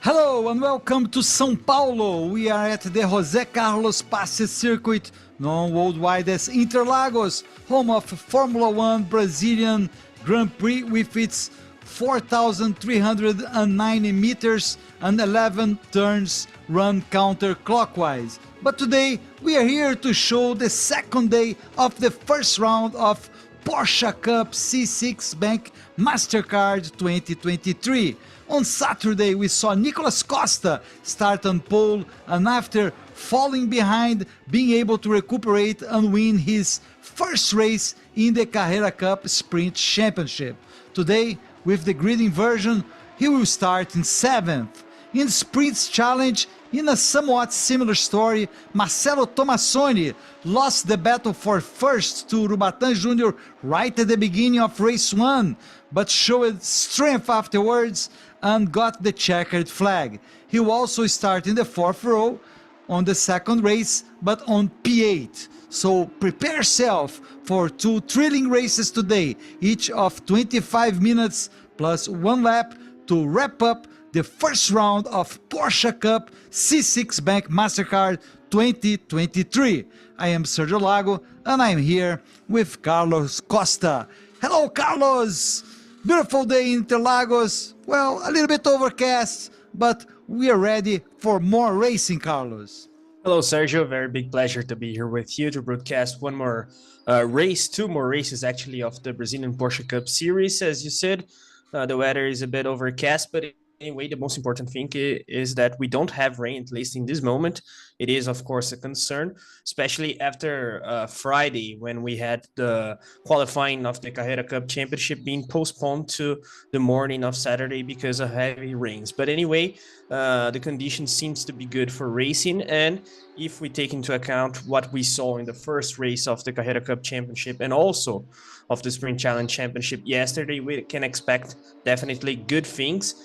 Hello and welcome to São Paulo. We are at the José Carlos Pace circuit, known worldwide as Interlagos, home of Formula One Brazilian Grand Prix with its 4,390 meters and 11 turns run counterclockwise. But today we are here to show the second day of the first round of Porsche Cup C6 Bank Mastercard 2023. On Saturday we saw Nicolas Costa start on pole and after falling behind being able to recuperate and win his first race in the Carrera Cup Sprint Championship. Today, with the grid inversion, he will start in 7th. In the Sprints Challenge, in a somewhat similar story, Marcelo Tomassoni lost the battle for first to Rubatan Jr. right at the beginning of race 1, but showed strength afterwards and got the checkered flag. He will also start in the 4th row on the second race, but on P8. So prepare yourself for two thrilling races today, each of 25 minutes plus one lap to wrap up the first round of Porsche Cup C6 Bank Mastercard 2023. I am Sergio Lago and I am here with Carlos Costa. Hello Carlos! Beautiful day in Interlagos. Well, a little bit overcast, but we are ready for more racing, Carlos. Hello, Sergio. Very big pleasure to be here with you to broadcast one more race, two more races actually of the Brazilian Porsche Cup Series. As you said, the weather is a bit overcast, but anyway, the most important thing is that we don't have rain, at least in this moment. It is, of course, a concern, especially after Friday when we had the qualifying of the Carrera Cup Championship being postponed to the morning of Saturday because of heavy rains. But anyway, the conditions seems to be good for racing, and if we take into account what we saw in the first race of the Carrera Cup Championship and also of the Sprint Challenge Championship yesterday, we can expect definitely good things.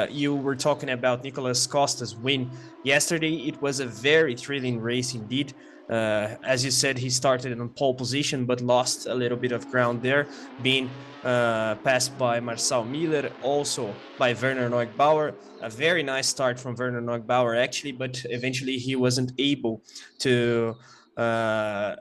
You were talking about Nicolas Costa's win yesterday. It was a very thrilling race indeed. As you said, he started on pole position but lost a little bit of ground there, being passed by Marcel Miller, also by Werner Neugbauer. A very nice start from Werner Neugbauer actually, but eventually he wasn't able to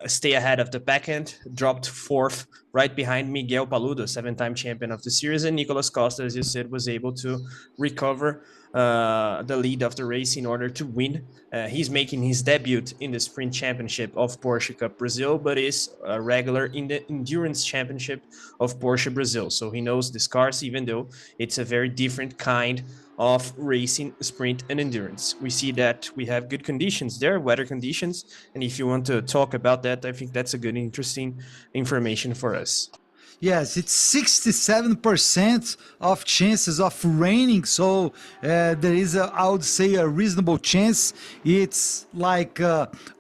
stay ahead of the back end, dropped 4th right behind Miguel Paludo, 7-time champion of the series, and Nicolas Costa, as you said, was able to recover the lead of the race in order to win. He's making his debut in the Sprint Championship of Porsche Cup Brazil, but is a regular in the Endurance Championship of Porsche Brazil. So he knows the cars, even though it's a very different kind of racing, sprint and endurance. We see that we have good conditions there, weather conditions, and if you want to talk about that, I think that's a good, interesting information for us. Yes, it's 67% of chances of raining, so there is, I would say, a reasonable chance. It's like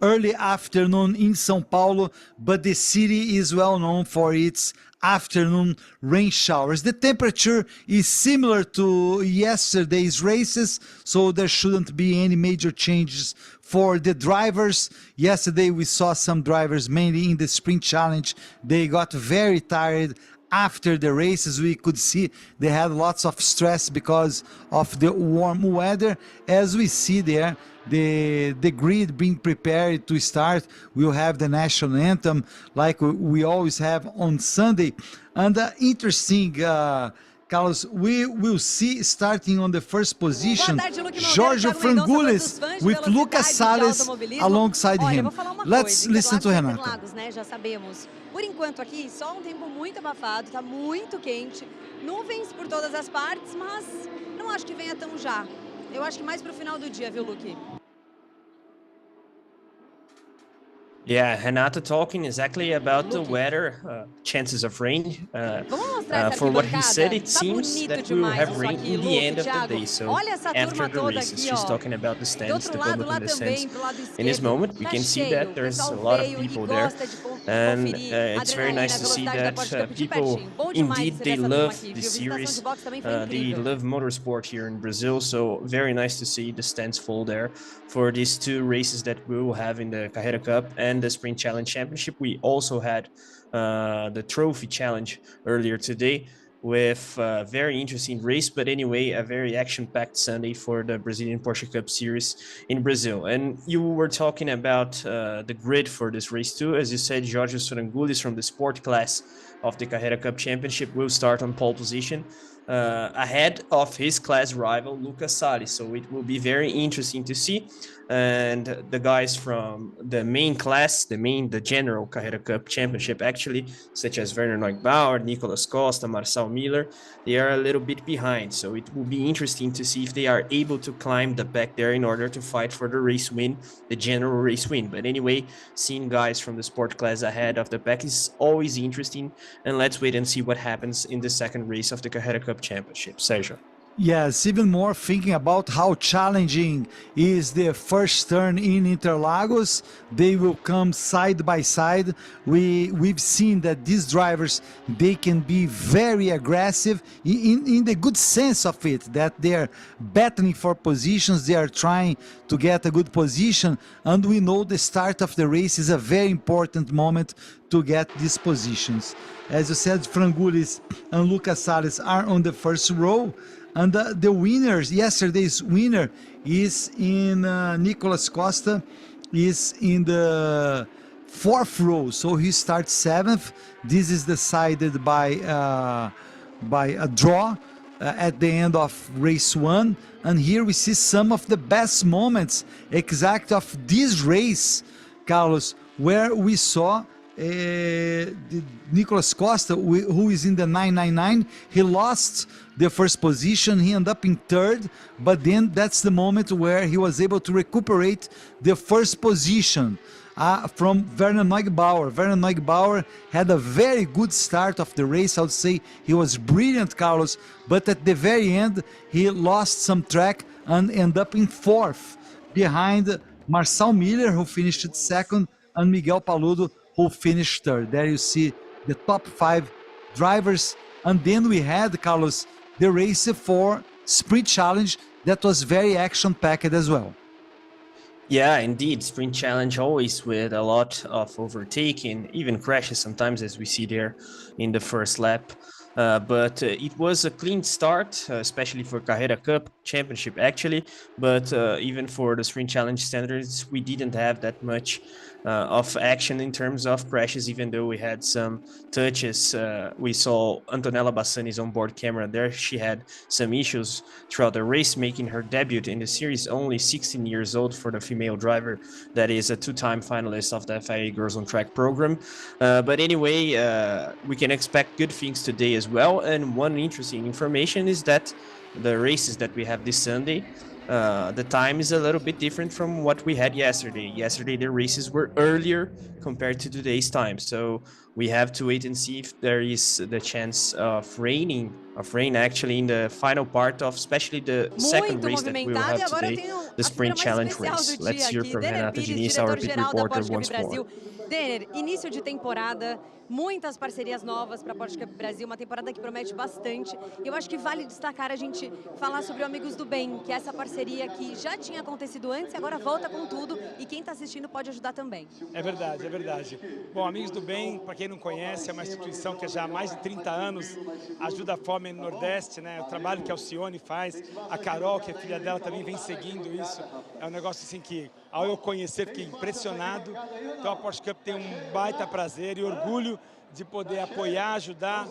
early afternoon in São Paulo, but the city is well known for its afternoon rain showers. The temperature is similar to yesterday's races, so there shouldn't be any major changes for the drivers. Yesterday we saw some drivers, mainly in the Sprint Challenge, they got very tired after the races. We could see they had lots of stress because of the warm weather. As we see there, the grid being prepared to start. We'll have the national anthem like we always have on Sunday. And interesting, Carlos, we will see starting on the first position, Giorgio Frangulis with Lucas Salles alongside him. Let's listen to Renato. Por enquanto aqui, só tempo muito abafado, tá muito quente, nuvens por todas as partes, mas não acho que venha tão já. Eu acho que mais pro final do dia, viu, Luque? Yeah, Renata talking exactly about the weather, chances of rain. For what he said, it seems that we will have rain in the end of the day, so after the races. She's talking about the stands, the public in the stands. In this moment, we can see that there's a lot of people there, and it's very nice to see that people, indeed, they love the series, they love motorsport here in Brazil, so very nice to see the stands full there for these two races that we will have in the Carrera Cup and the Sprint Challenge Championship. We also had the Trophy Challenge earlier today. with a very interesting race. But anyway, a very action-packed Sunday for the Brazilian Porsche Cup Series in Brazil. And you were talking about the grid for this race too. As you said, Jorge Sorangulis from the sport class of the Carrera Cup Championship will start on pole position, ahead of his class rival Lucas Salles. So it will be very interesting to see. And the guys from the main class, the general Carrera Cup Championship actually, such as Werner Neubauer, Nicolas Costa, Marcel Miller, they are a little bit behind. So it will be interesting to see if they are able to climb the back there in order to fight for the race win, the general race win. But anyway, seeing guys from the sport class ahead of the pack is always interesting. And let's wait and see what happens in the second race of the Carrera Cup Championship. Sergio. Yes, even more thinking about how challenging is the first turn in Interlagos. They will come side by side. We've seen that these drivers, they can be very aggressive in the good sense of it, that they're battling for positions, they are trying to get a good position, and we know the start of the race is a very important moment to get these positions. As you said, Frangulis and Lucas Salles are on the first row. And the winners, yesterday's winner is in Nicolas Costa, is in the fourth row. So he starts seventh. This is decided by a draw at the end of race one. And here we see some of the best moments exact of this race, Carlos, where we saw Nicolas Costa, who is in the 999, he lost the first position, he ended up in third, but then that's the moment where he was able to recuperate the first position from Werner Neubauer. Werner Neubauer had a very good start of the race. I would say he was brilliant, Carlos, but at the very end, he lost some track and ended up in fourth, behind Marcel Miller, who finished second, and Miguel Paludo, who finished third. There you see the top 5 drivers. And then we had, Carlos, the race for Sprint Challenge that was very action-packed as well. Yeah, indeed. Sprint Challenge always with a lot of overtaking, even crashes sometimes, as we see there in the first lap. But it was a clean start, especially for Carrera Cup Championship actually, but even for the Sprint Challenge standards, we didn't have that much of action in terms of crashes, even though we had some touches. We saw Antonella Bassani's onboard camera there. She had some issues throughout the race, making her debut in the series, only 16 years old for the female driver that is a 2-time finalist of the FIA Girls on Track program. But anyway, we can expect good things today as well. And one interesting information is that the races that we have this Sunday, the time is a little bit different from what we had yesterday. Yesterday, the races were earlier compared to today's time. So we have to wait and see if there is the chance of rain actually in the final part of especially the second race that we will have today, the Sprint Challenge race. Let's hear from Renata Diniz, our pit reporter, once more. Denner, início de temporada, muitas parcerias novas para a Porsche Cup Brasil, uma temporada que promete bastante. E eu acho que vale destacar a gente falar sobre o Amigos do Bem, que é essa parceria que já tinha acontecido antes e agora volta com tudo. E quem está assistindo pode ajudar também. É verdade, é verdade. Bom, Amigos do Bem, para quem não conhece, é uma instituição que já há mais de 30 anos ajuda a fome no Nordeste, né? O trabalho que a Alcione faz, a Carol, que é filha dela, também vem seguindo isso. É um negócio assim que, ao eu conhecer, fiquei impressionado. Então a Porsche Cup tem um baita prazer e orgulho de poder apoiar, ajudar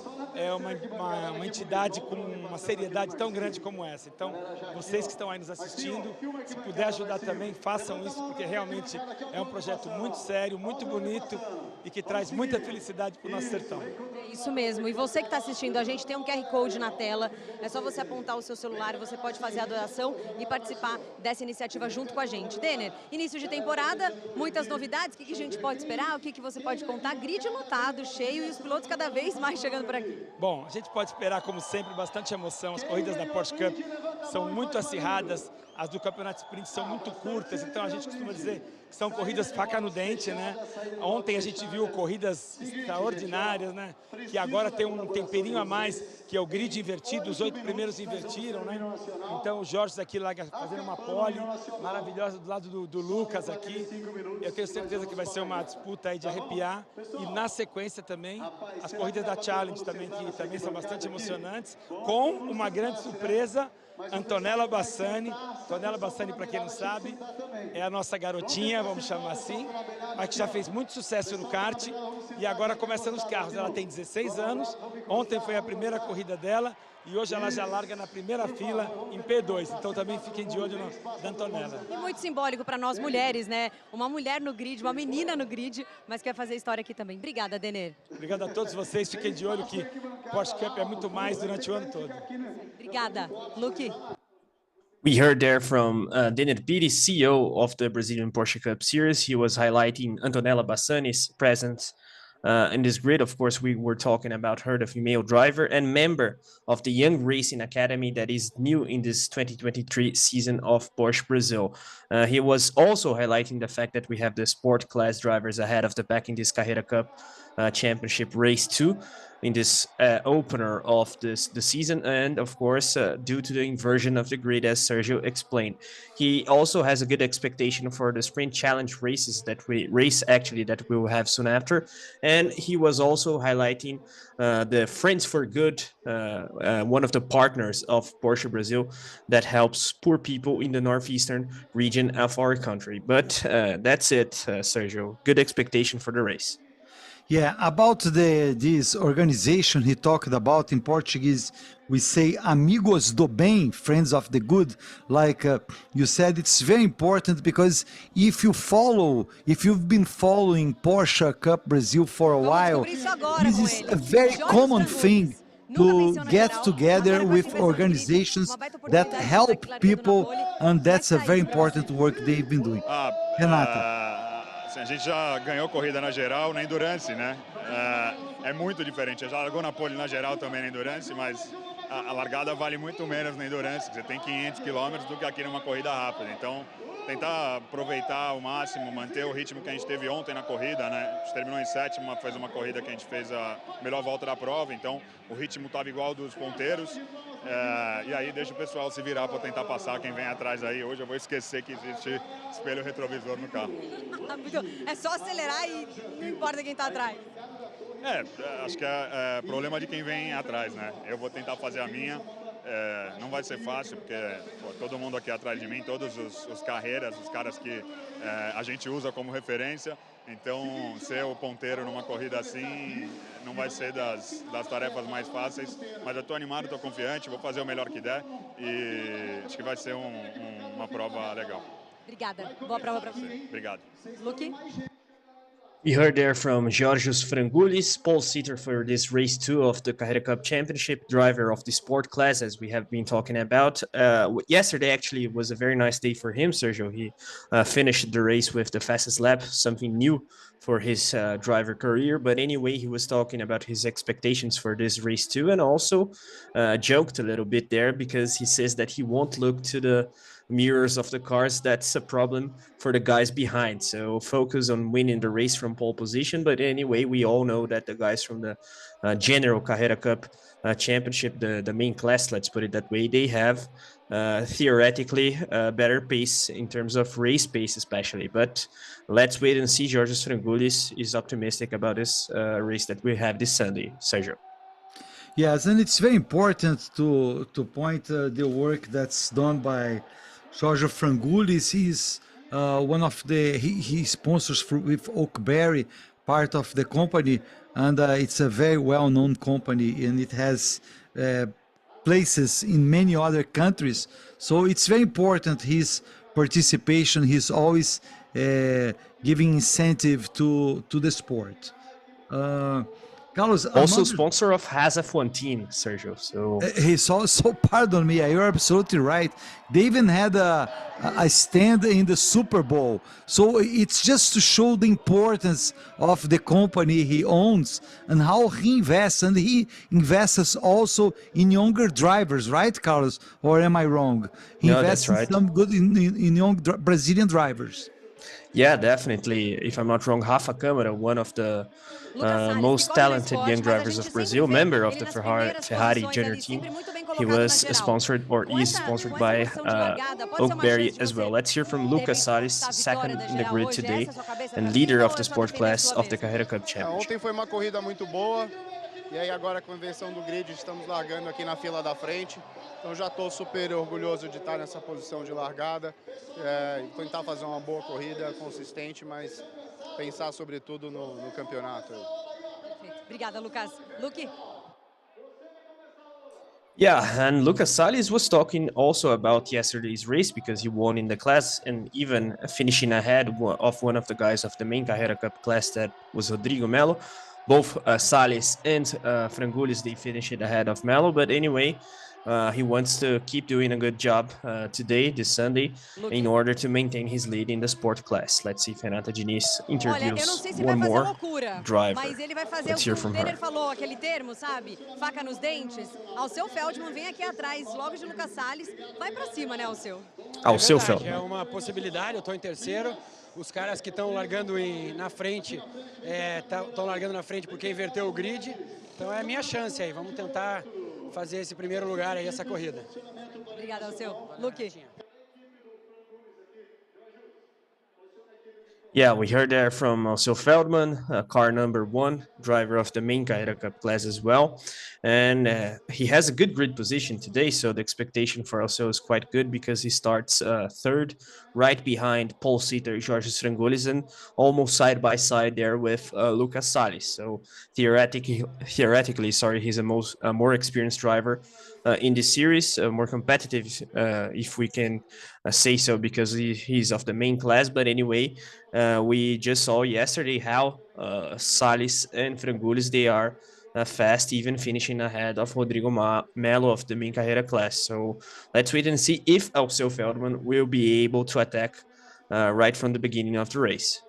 uma entidade com uma seriedade tão grande como essa. Então, vocês que estão aí nos assistindo, se puder ajudar também, façam isso, porque realmente é um projeto muito sério, muito bonito e que traz muita felicidade para o nosso sertão. É isso mesmo. E você que está assistindo, a gente tem um QR Code na tela, é só você apontar o seu celular, você pode fazer a doação e participar dessa iniciativa junto com a gente. Denner, início de temporada, muitas novidades, o que a gente pode esperar, o que você pode contar? Grid lotado, cheio, e os pilotos cada vez mais chegando por aqui. Bom, a gente pode esperar, como sempre, bastante emoção. As corridas da Porsche Cup são muito acirradas, as do campeonato sprint são muito curtas, então a gente costuma dizer que são corridas faca no dente, né? Ontem a gente viu corridas extraordinárias, né? Que agora tem um temperinho a mais, que é o grid invertido, os 8 primeiros invertiram, né? Então o Jorge aqui lá fazendo uma pole maravilhosa do lado do Lucas aqui. Eu tenho certeza que vai ser uma disputa aí de arrepiar. E na sequência também, as corridas da Challenge também, que também são bastante emocionantes, com uma grande surpresa, Antonella Bassani. Antonella Bassani, para quem não sabe, é a nossa garotinha, vamos chamar assim, mas que já fez muito sucesso no kart e agora começa nos carros. Ela tem 16 anos, ontem foi a primeira corrida dela e hoje ela já larga na primeira fila em P2, então também fiquem de olho na Antonella. E muito simbólico para nós mulheres, né? Uma mulher no grid, uma menina no grid, mas que vai fazer história aqui também. Obrigada, Denner. Obrigado a todos vocês, fiquem de olho que Porsche Cup é muito mais durante o ano todo. Obrigada. Luque. We heard there from Denner Pires, CEO of the Brazilian Porsche Cup Series. He was highlighting Antonella Bassani's presence in this grid. Of course, we were talking about her, the female driver and member of the Young Racing Academy that is new in this 2023 season of Porsche Brazil. He was also highlighting the fact that we have the sport class drivers ahead of the pack in this Carrera Cup Championship Race 2. In this opener of the season, and of course due to the inversion of the grid, as Sergio explained. He also has a good expectation for the sprint challenge races that we will have soon after, and he was also highlighting the Friends for Good, one of the partners of Porsche Brazil that helps poor people in the northeastern region of our country. But that's it, Sergio. Good expectation for the race. Yeah, about this organization he talked about in Portuguese, we say amigos do bem, friends of the good. Like you said, it's very important because if you've been following Porsche Cup Brazil for a while, this is a very common thing to get together with organizations that help people, and that's a very important work they've been doing. Renata. A gente já ganhou corrida na geral, na Endurance, né? É muito diferente. Já largou na pole na geral também na Endurance, mas a largada vale muito menos na Endurance. Você tem 500 km do que aqui numa corrida rápida. Então, tentar aproveitar ao máximo, manter o ritmo que a gente teve ontem na corrida, né? A gente terminou em sétima, fez uma corrida que a gente fez a melhor volta da prova, então o ritmo estava igual dos ponteiros. E aí deixa o pessoal se virar para tentar passar quem vem atrás aí. Hoje eu vou esquecer que existe espelho retrovisor no carro. É só acelerar e não importa quem está atrás. Acho que é problema de quem vem atrás, né? Eu vou tentar fazer a minha. Não vai ser fácil, porque todo mundo aqui atrás de mim, todos os carreiras, os caras que a gente usa como referência. Então, ser o ponteiro numa corrida assim não vai ser das tarefas mais fáceis. Mas eu estou animado, estou confiante, vou fazer o melhor que der e acho que vai ser uma prova legal. Obrigada. Boa prova para você. Obrigado. Luque? We heard there from Georgios Frangoulis, pole sitter for this race 2 of the Carrera Cup Championship, driver of the sport class, as we have been talking about. Yesterday, actually, was a very nice day for him, Sergio. He finished the race with the fastest lap, something new for his driver career. But anyway, he was talking about his expectations for this race 2 and also joked a little bit there because he says that he won't look to the mirrors of the cars. That's a problem for the guys behind, so focus on winning the race from pole position. But anyway, we all know that the guys from the general Carrera Cup championship, the main class, let's put it that way, they have theoretically better pace in terms of race pace especially. But let's wait and see. Georgios Frangoulis is optimistic about this race that we have this Sunday. Sergio. Yes, and it's very important to point the work that's done by Jorge Frangoulis. He's one of he sponsors with Oakberry, part of the company, and it's a very well-known company, and it has places in many other countries. So it's very important his participation. He's always giving incentive to the sport. Carlos, Also among sponsor of Haas F1 team, Sergio. So he saw, so pardon me, you're absolutely right. They even had a stand in the Super Bowl. So it's just to show the importance of the company he owns and how he invests. And he invests also in younger drivers, right, Carlos? Or am I wrong? He no, that's invests in right. some good in young Brazilian drivers. Yeah, definitely. If I'm not wrong, Rafa Câmara, one of the Lucas Salles, que most corre no talented young esporte, mas a drivers gente of sempre Brazil, vê member of ele the nas primeiras Ferrari posições junior ali, team. sempre muito bem He colocado na was geral. sponsored or Com is essa, sponsored com essa by posição de largada, pode ser uma Oakberry chance de as você, well. Let's hear from de Lucas repente, Salles, conquistar a second vitória da in the geral grid hoje? today Essa é a sua cabeça and pra leader vida of ou the só sport depender da class sua of the mesmo? Carrera Cup Championship. Ontem foi uma corrida muito boa e aí agora com a inversão do grid estamos largando aqui na fila da frente. Então já estou super orgulhoso de estar nessa posição de largada, tentar fazer uma boa corrida consistente, mas pensar sobretudo no campeonato. Perfeito. Obrigada, Lucas. Luque? Yeah, and Lucas Salles was talking also about yesterday's race because he won in the class and even finishing ahead of one of the guys of the main Carrera Cup class that was Rodrigo Melo. Both Salles and Frangulis, they finished ahead of Melo. But anyway, he wants to keep doing a good job today, this Sunday, in order to maintain his lead in the sport class. Let's see if Renata Diniz Olha, eu não interviews sei se one vai fazer more loucura, driver. mas ele vai fazer o Let's que hear o from Denner her. falou, aquele termo, sabe? Faca nos dentes. Alceu Feldman vem aqui atrás, logo de Lucas Salles. Vai pra cima, né, Alceu? Ao seu verdade, Feldman. é uma possibilidade, eu estou em terceiro. Os caras que estão largando na frente, estão largando na frente porque inverteu o grid. Então é a minha chance aí, vamos tentar fazer esse primeiro lugar aí, essa corrida. Obrigada, Alceu. Luque? Yeah, we heard there from Alceu Feldman, car number 1, driver of the main Carrera Cup class as well. And he has a good grid position today, so the expectation for Alceu is quite good because he starts third, right behind Paul Sitter, Jorge Strangulis, and almost side by side there with Lucas Salles. So theoretically, he's a more experienced driver in this series, more competitive, if we can say so, because he's of the main class. But anyway, we just saw yesterday how Salles and Frangulis, they are fast, even finishing ahead of Rodrigo Melo of the main Carrera class. So let's wait and see if Alceu Feldman will be able to attack right from the beginning of the race.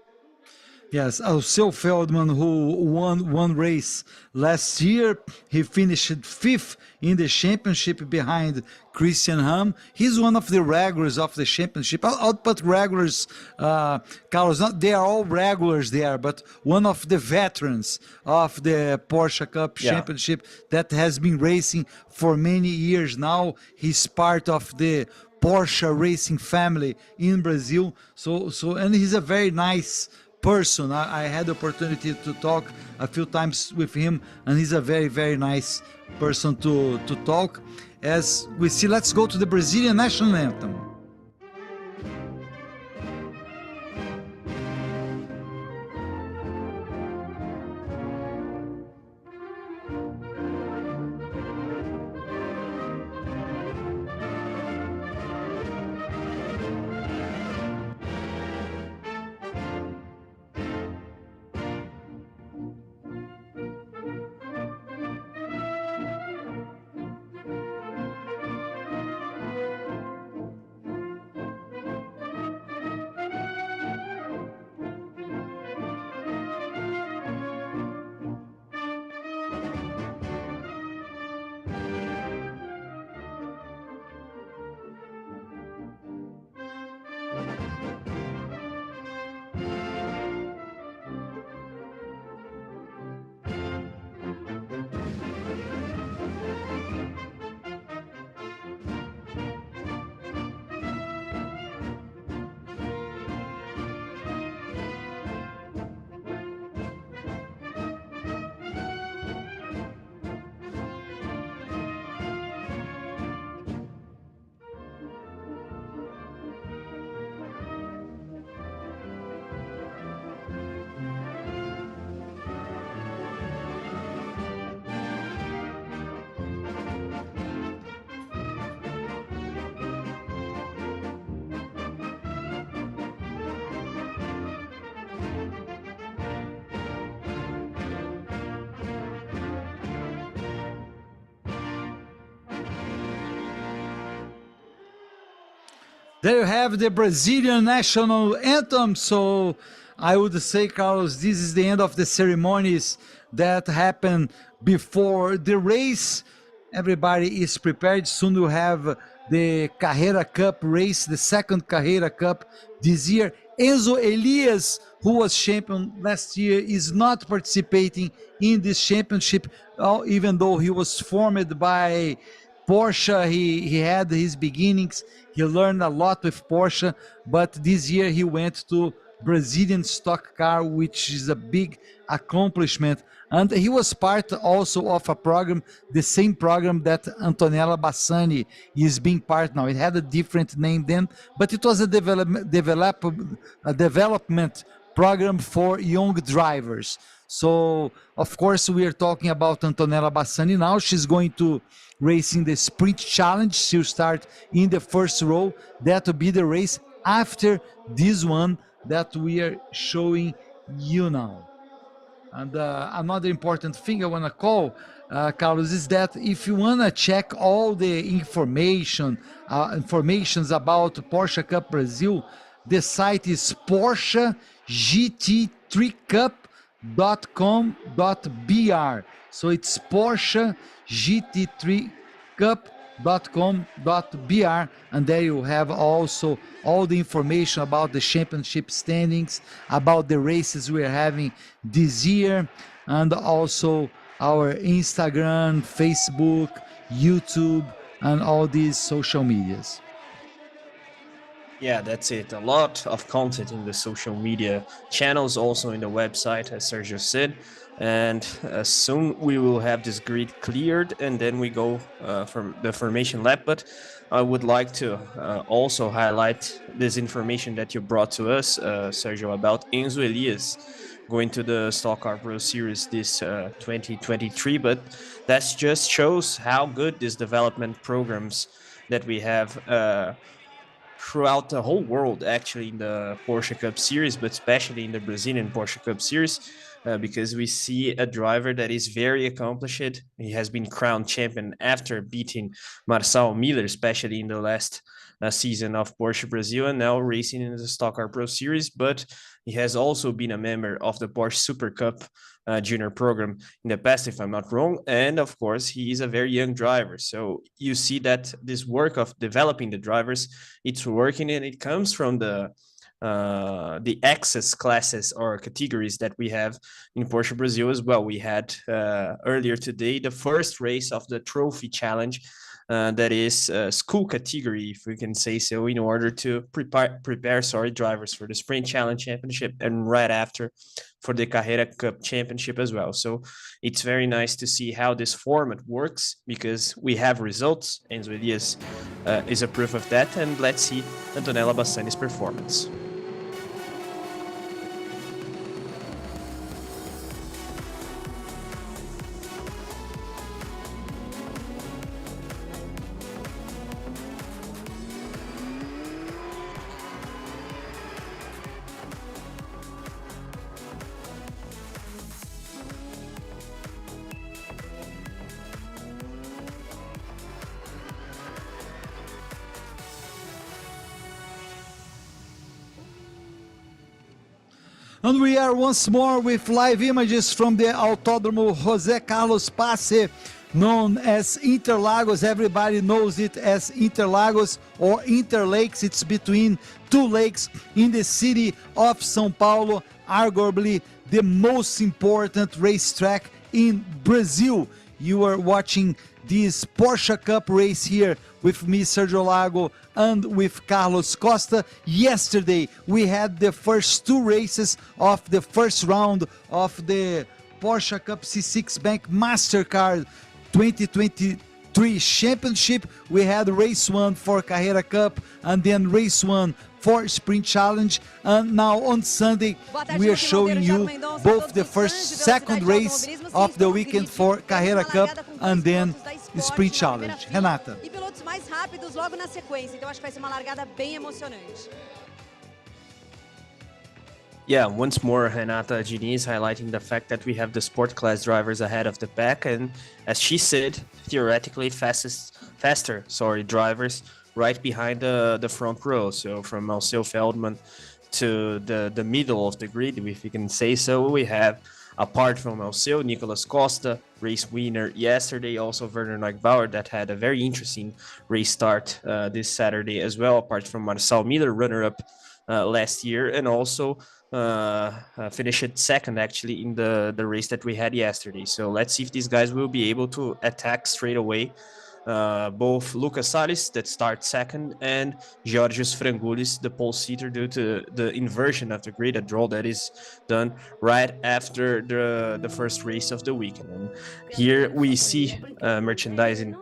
Yes, Alceu Feldman, who won one race last year, he finished fifth in the championship behind Christian Ham. He's one of the regulars of the championship. I'll put regulars, Carlos, not they are all regulars there, but one of the veterans of the Porsche Cup Championship that has been racing for many years now. He's part of the Porsche racing family in Brazil. And he's a very nice person. I had the opportunity to talk a few times with him, and he's a very, very nice person to talk. As we see, let's go to the Brazilian national anthem. There you have the Brazilian national anthem. So I would say, Carlos, this is the end of the ceremonies that happen before the race. Everybody is prepared. Soon we'll have the Carreira Cup race, the second Carreira Cup this year. Enzo Elias, who was champion last year, is not participating in this championship, even though he was formed by Porsche. He had his beginnings. He learned a lot with Porsche, but this year he went to Brazilian stock car, which is a big accomplishment. And he was part also of a program, the same program that Antonella Bassani is being part now. It had a different name then, but it was a development program for young drivers. So, of course, we are talking about Antonella Bassani now. She's going to race in the Sprint Challenge. She'll start in the first row. That will be the race after this one that we are showing you now. And another important thing I want to call, Carlos, is that if you want to check all the informations about Porsche Cup Brazil, the site is PorscheGT3Cup.com.br. So it's PorscheGT3Cup.com.br, and there you have also all the information about the championship standings, about the races we are having this year, and also our Instagram, Facebook, YouTube, and all these social medias. Yeah, that's it. A lot of content in the social media channels, also in the website, as Sergio said. And soon we will have this grid cleared, and then we go from the formation lap. But I would like to also highlight this information that you brought to us, Sergio, about Enzo Elias going to the Stock Car Pro Series this 2023. But that just shows how good these development programs that we have throughout the whole world, actually, in the Porsche Cup Series, but especially in the Brazilian Porsche Cup Series, because we see a driver that is very accomplished. He has been crowned champion after beating Marcel Miller, especially in the last season of Porsche Brazil, and now racing in the Stock Car Pro Series. But he has also been a member of the Porsche Super Cup junior program in the past, if I'm not wrong. And of course, he is a very young driver. So you see that this work of developing the drivers, it's working, and it comes from the access classes or categories that we have in Porsche Brazil as well. We had earlier today the first race of the Trophy Challenge, that is a school category, if we can say so, in order to prepare drivers for the Sprint Challenge Championship, and right after for the Carreira Cup Championship as well. So it's very nice to see how this format works, because we have results. Enzo Elias is a proof of that, and let's see Antonella Bassani's performance. And we are once more with live images from the Autódromo José Carlos Pace, known as Interlagos. Everybody knows it as Interlagos or Interlakes. It's between two lakes in the city of São Paulo, arguably the most important racetrack in Brazil. You are watching this Porsche Cup race here with me, Sergio Lago, and with Carlos Costa. Yesterday, we had the first two races of the first round of the Porsche Cup C6 Bank MasterCard 2023 Championship. We had race one for Carreira Cup, and then race one for Sprint Challenge. And now on Sunday, we are showing you both the second race of the weekend for Carreira Cup, and then Sprint Challenge. Renata. E pilotos mais rápidos logo na sequência, então acho que vai ser uma largada bem emocionante. Yeah, once more, Renata Diniz highlighting the fact that we have the sport class drivers ahead of the pack, and as she said, theoretically faster drivers right behind the front row. So from Alceu Feldman to the middle of the grid, if you can say so, we have, apart from Alceu, Nicolas Costa, race winner yesterday, also Werner Neugbauer, that had a very interesting race start this Saturday as well, apart from Marcel Miller, runner-up last year, and also finished second actually in the race that we had yesterday. So let's see if these guys will be able to attack straight away. Both Lucas Salles, that starts second, and Georgios Frangoulis, the pole seater, due to the inversion of the grid, a draw that is done right after the first race of the weekend. And here we see merchandising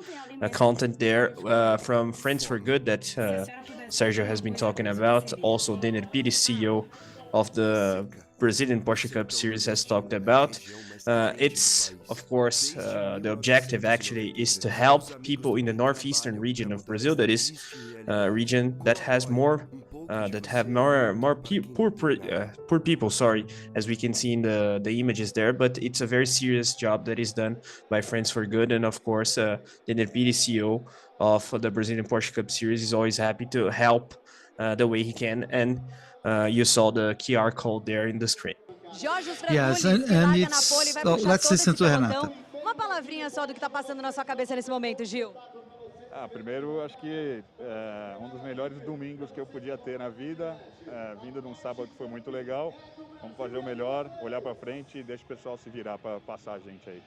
content there from Friends for Good that Sergio has been talking about. Also, Denner Pires, CEO of the Brazilian Porsche Cup Series, has talked about. It's, of course, the objective actually is to help people in the northeastern region of Brazil, that is a region that has more poor people, sorry, as we can see in the images there. But it's a very serious job that is done by Friends for Good, and of course the Nerpiri, CEO of the Brazilian Porsche Cup Series, is always happy to help the way he can, and you saw the QR code there in the screen. Yes, and it's... let's listen to Renata. Uma palavrinha só do que está passando na sua cabeça nesse momento, Gil. Primeiro, acho que dos melhores domingos que eu podia ter na vida, vindo de sábado que foi muito legal. Vamos fazer o melhor, olhar para frente e deixa o pessoal se virar para passar a gente aí.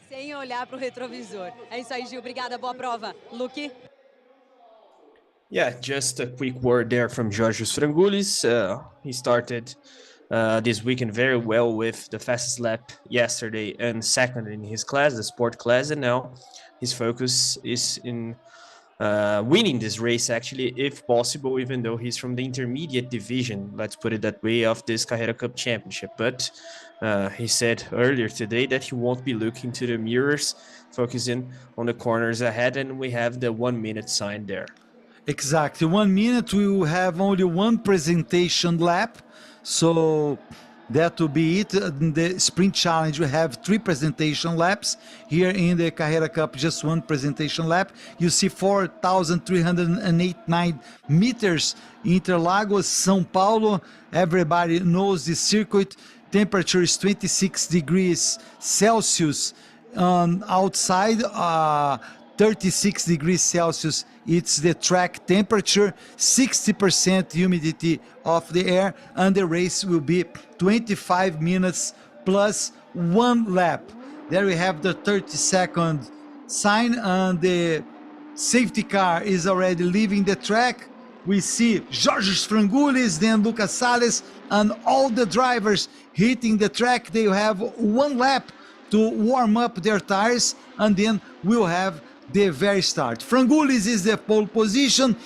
Sem olhar para o retrovisor. É isso aí, Gil. Obrigada, boa prova. Luque? Yeah, just a quick word there from Georgios Frangoulis. He started this weekend very well with the fastest lap yesterday and second in his class, the sport class, and now his focus is in winning this race, actually, if possible, even though he's from the intermediate division, let's put it that way, of this Carrera Cup Championship. But he said earlier today that he won't be looking to the mirrors, focusing on the corners ahead, and we have the 1 minute sign there. Exactly. 1 minute, we will have only one presentation lap. So that will be it. In the sprint challenge, we have 3 presentation laps. Here in the Carrera Cup, just 1 presentation lap. You see 4,389 meters. Interlagos, São Paulo. Everybody knows the circuit. Temperature is 26 degrees Celsius outside. 36 degrees Celsius, it's the track temperature, 60% humidity of the air, and the race will be 25 minutes plus 1 lap. There we have the 30-second sign, and the safety car is already leaving the track. We see Georgios Frangoulis, then Lucas Salles, and all the drivers hitting the track. They have 1 lap to warm up their tires, and then we'll have the very start. Frangoulis is the pole position.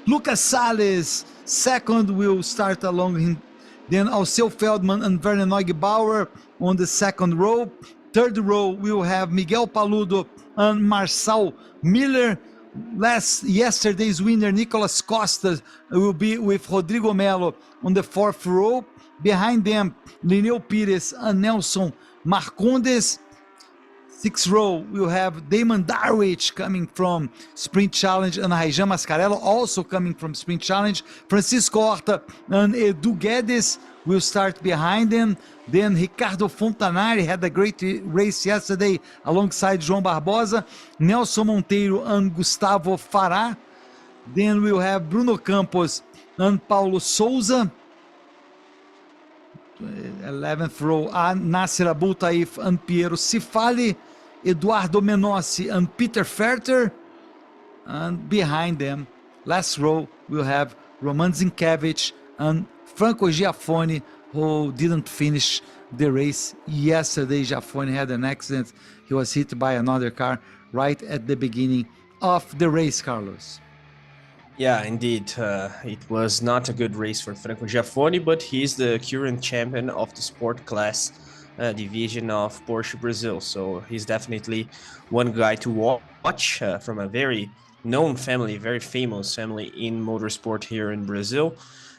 Lucas Salles second, will start along him. Then Alceu Feldman and Werner Neugebauer on the second row. Third row, we will have Miguel Paludo and Marcel Miller. Yesterday's winner, Nicolas Costa, will be with Rodrigo Melo on the fourth row. Behind them, Lineu Pires and Nelson Marcondes. Sixth row, we'll have Damon Darwich coming from Sprint Challenge, and Raijan Mascarello also coming from Sprint Challenge. Francisco Horta and Edu Guedes will start behind them. Then Ricardo Fontanari had a great race yesterday alongside João Barbosa. Nelson Monteiro and Gustavo Fará. Then we'll have Bruno Campos and Paulo Souza. 11th row, Nasser Abultaif and Piero Cifali. Eduardo Menossi and Peter Ferter. And behind them, last row, we'll have Roman Zinkiewicz and Franco Giaffoni, who didn't finish the race yesterday. Giaffoni had an accident. He was hit by another car right at the beginning of the race, Carlos. Yeah, indeed. It was not a good race for Franco Giaffoni, but he's the current champion of the sport class division of Porsche Brazil. So he's definitely one guy to watch from a very known family, very famous family in motorsport here in Brazil.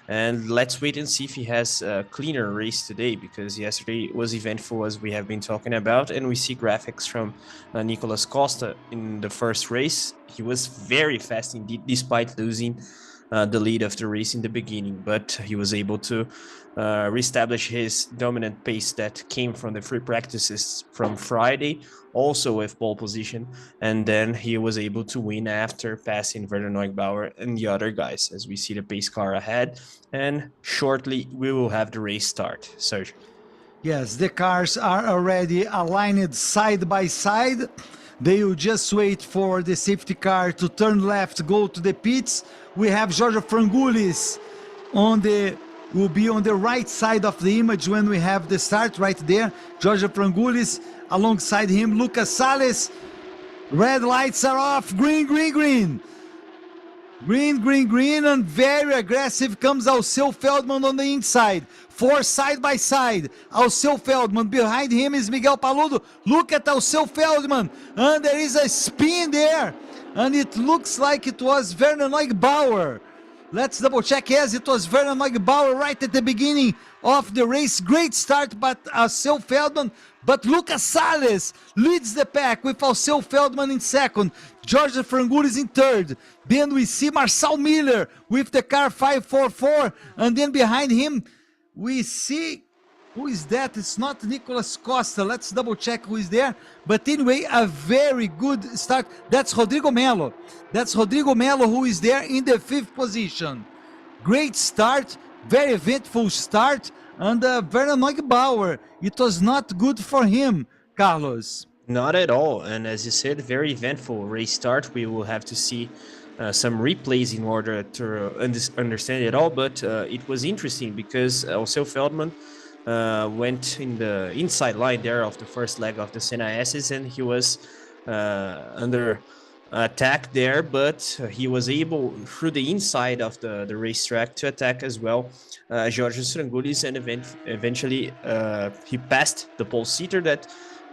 And let's wait and see if he has a cleaner race today, because yesterday was eventful, as we have been talking about. And we see graphics from Nicolas Costa in the first race. He was very fast indeed, despite losing the lead of the race in the beginning, but he was able to reestablish his dominant pace that came from the free practices from Friday, also with pole position, and then he was able to win after passing Werner Neubauer and the other guys, as we see the pace car ahead. And shortly we will have the race start. Sergio. Yes, the cars are already aligned side by side. They will just wait for the safety car to turn left, go to the pits. We have Jorge Frangulis will be on the right side of the image when we have the start right there. Jorge Frangulis, alongside him, Lucas Salles. Red lights are off, green, green, green. Green, green, green, and very aggressive comes Alceu Feldman on the inside. Four side by side. Alceu Feldman, behind him is Miguel Paludo. Look at Alceu Feldman, and there is a spin there. And it looks like it was Werner Neubauer. Let's double check. Yes, it was Werner Neubauer right at the beginning of the race. Great start, but Alceu Feldman. But Lucas Salles leads the pack with Alceu Feldman in second. Jorge Frangulis in third. Then we see Marcel Miller with the car 544. And then behind him, we see, who is that? It's not Nicolas Costa. Let's double check who is there. But anyway, a very good start. That's Rodrigo Melo. That's Rodrigo Melo who is there in the fifth position. Great start, very eventful start. And Werner Neubauer, it was not good for him, Carlos. Not at all. And as you said, very eventful race start. We will have to see some replays in order to understand it all. But it was interesting because Alceu Feldman went in the inside line there of the first leg of the Senna S's, and he was under attack there, but he was able through the inside of the racetrack to attack as well Jorge Frangulis, and eventually he passed the pole seater that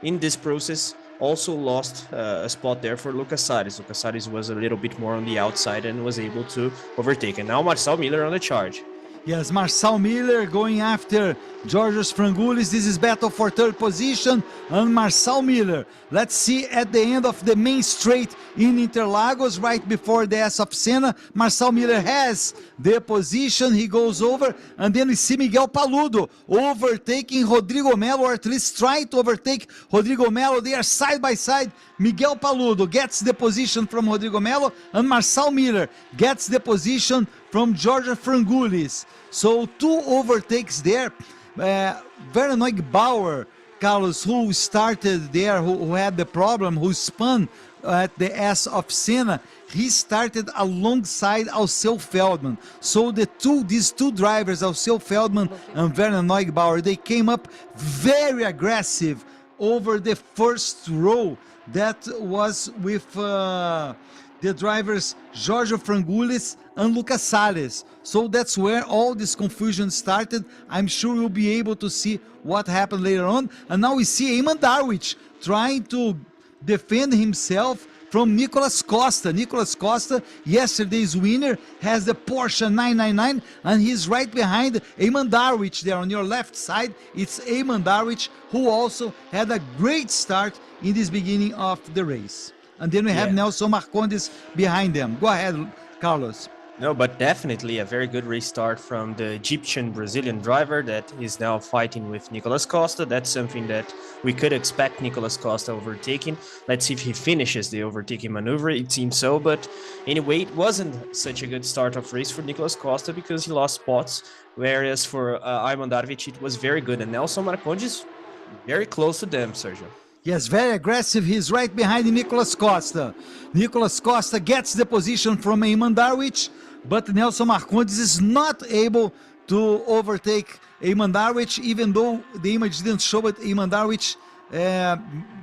in this process also lost a spot there for Lucas Salles. Lucas Salles was a little bit more on the outside and was able to overtake. And now Marcel Miller on the charge. Yes, Marcel Miller going after Jorge Frangulis. This is battle for third position. And Marcel Miller, let's see at the end of the main straight in Interlagos, right before the S of Senna. Marcel Miller has the position. He goes over. And then we see Miguel Paludo overtaking Rodrigo Melo, or at least trying to overtake Rodrigo Melo. They are side by side. Miguel Paludo gets the position from Rodrigo Melo, and Marcel Miller gets the position from Jorge Frangulis. So two overtakes there. Werner Neubauer, Carlos, who started there, who had the problem, who spun at the S of Senna, he started alongside Alceu Feldman. So these two drivers, Alceu Feldman and Werner Neubauer, they came up very aggressive over the first row. That was with the drivers Jorge Frangulis and Lucas Salles. So that's where all this confusion started. I'm sure we'll be able to see what happened later on. And now we see Eamon Darwich trying to defend himself from Nicolas Costa. Nicolas Costa, yesterday's winner, has the Porsche 999, and he's right behind Eamon Darwich there on your left side. It's Eamon Darwich, who also had a great start in this beginning of the race. And then we have Nelson Marcondes behind them. Go ahead, Carlos. No, but definitely a very good restart from the Egyptian Brazilian driver that is now fighting with Nicolas Costa. That's something that we could expect Nicolas Costa overtaking. Let's see if he finishes the overtaking maneuver. It seems so, but anyway, it wasn't such a good start of race for Nicolas Costa because he lost spots, whereas for Eamon Darwich, it was very good. And Nelson Marcondes, very close to them, Sergio. Yes, very aggressive. He's right behind Nicolas Costa. Nicolas Costa gets the position from Eamon Darwich, but Nelson Marcondes is not able to overtake Eamon Darwich, even though the image didn't show it. Eamon Darwich,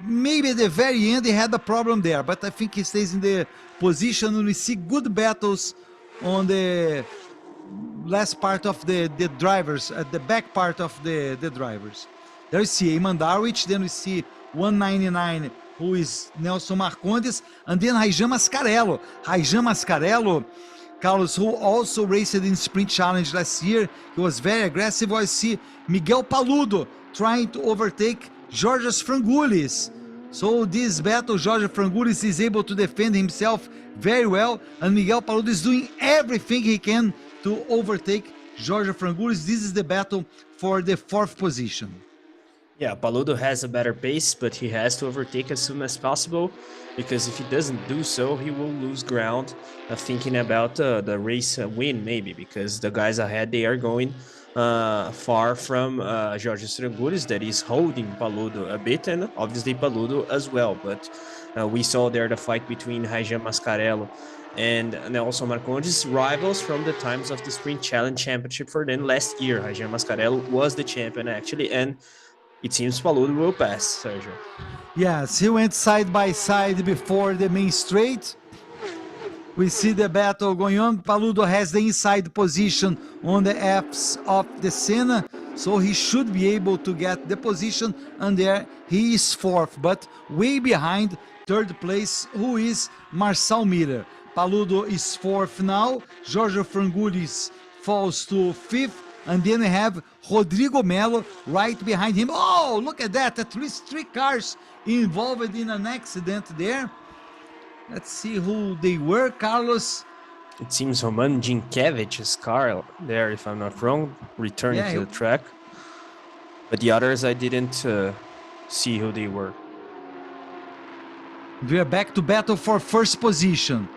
maybe at the very end he had a problem there, but I think he stays in the position, and we see good battles on the last part of the drivers, at the back part of the drivers. There we see Eamon Darwich, then we see 199 who is Nelson Marcondes, and then Raijan Mascarello. Raijan Mascarello, Carlos, who also raced in Sprint Challenge last year. He was very aggressive. I see Miguel Paludo trying to overtake Georgios Frangoulis. So this battle, Jorge Frangoulis is able to defend himself very well, and Miguel Paludo is doing everything he can to overtake Jorge Frangoulis. This is the battle for the 4th position. Yeah, Paludo has a better pace, but he has to overtake as soon as possible, because if he doesn't do so, he will lose ground. Thinking about the race win, maybe, because the guys ahead, they are going far from Jorge Frangoulis, that is holding Paludo a bit, and obviously Paludo as well. But we saw there the fight between Raijan Mascarello and Nelson Marcondes, rivals from the times of the Sprint Challenge Championship for them last year. Raijan Mascarello was the champion, actually, and it seems Paludo will pass, Sergio. Yes, he went side by side before the main straight. We see the battle going on. Paludo has the inside position on the Fs of the Senna, so he should be able to get the position, and there he is 4th, but way behind 3rd place, who is Marçal Miller. Paludo is 4th now, Jorge Frangoulis falls to 5th, and then we have Rodrigo Melo right behind him. Oh, look at that, at least 3 cars involved in an accident there. Let's see who they were, Carlos. It seems Roman Ginkevich's car there, if I'm not wrong, returning to the track. But the others, I didn't see who they were. We are back to battle for 1st position.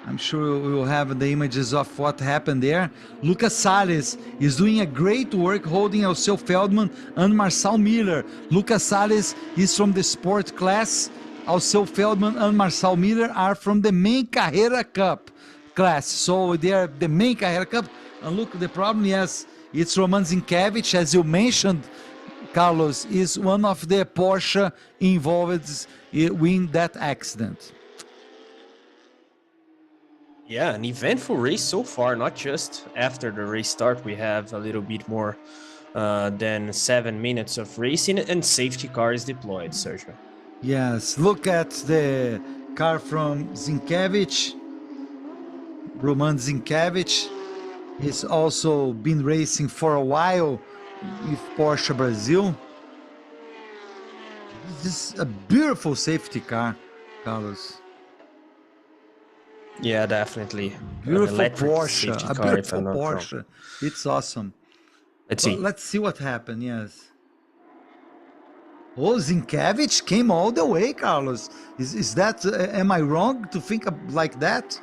I'm sure we will have the images of what happened there. Lucas Salles is doing a great work holding Alceu Feldman and Marçal Miller. Lucas Salles is from the sport class. Alceu Feldman and Marçal Miller are from the main Carrera Cup class. So they are the main Carrera Cup. And look, the problem, yes, it's Roman Zinkiewicz, as you mentioned, Carlos, is one of the Porsche involved in that accident. Yeah, an eventful race so far, not just after the race start. We have a little bit more than 7 minutes of racing, and safety car is deployed, Sergio. Yes, look at the car from Zinkiewicz. Roman Zinkiewicz. He's also been racing for a while with Porsche Brasil. This is a beautiful safety car, Carlos. Yeah, definitely. Beautiful Porsche, a beautiful Porsche. Wrong. It's awesome. Let's see. Let's see what happened, yes. Oh, Zinkiewicz came all the way, Carlos. Is that, am I wrong to think like that?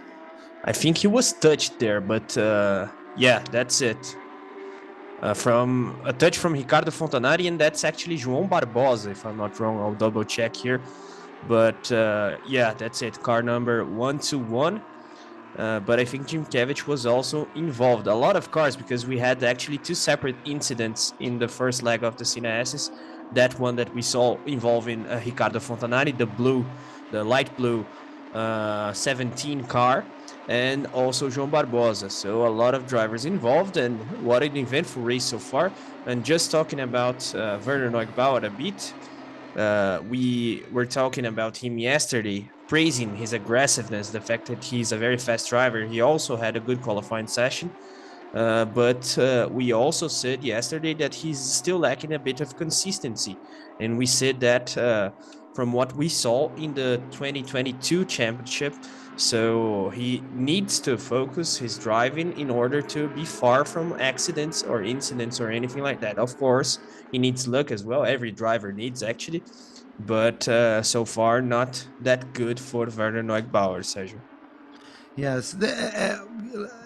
I think he was touched there, but yeah, that's it. From a touch from Ricardo Fontanari, and that's actually João Barbosa, if I'm not wrong. I'll double check here. But yeah, that's it. Car number 121. But I think Zinkiewicz was also involved. A lot of cars, because we had actually 2 separate incidents in the first leg of the Senna S's. That one that we saw involving Ricardo Fontanari, the light blue 17 car, and also João Barbosa. So a lot of drivers involved, and what an eventful race so far. And just talking about Werner Neugbauer a bit, we were talking about him yesterday, praising his aggressiveness, the fact that he's a very fast driver. He also had a good qualifying session. But we also said yesterday that he's still lacking a bit of consistency. And we said that from what we saw in the 2022 championship. So he needs to focus his driving in order to be far from accidents or incidents or anything like that. Of course, he needs luck as well. Every driver needs, actually. But so far, not that good for Werner Neugbauer, Sergio. Yes,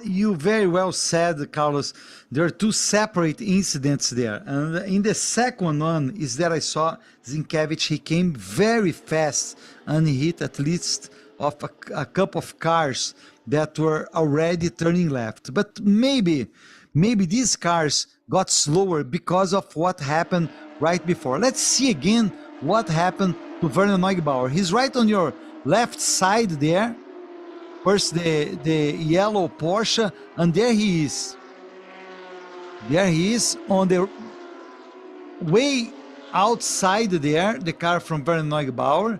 you very well said, Carlos. There are 2 separate incidents there. And in the second one is that I saw Zinkiewicz, he came very fast and he hit at least of a couple of cars that were already turning left. But maybe these cars got slower because of what happened right before. Let's see again what happened to Werner Neugbauer. He's right on your left side there. First the yellow Porsche, and there he is. There he is on the way outside there, the car from Werner Neugebauer.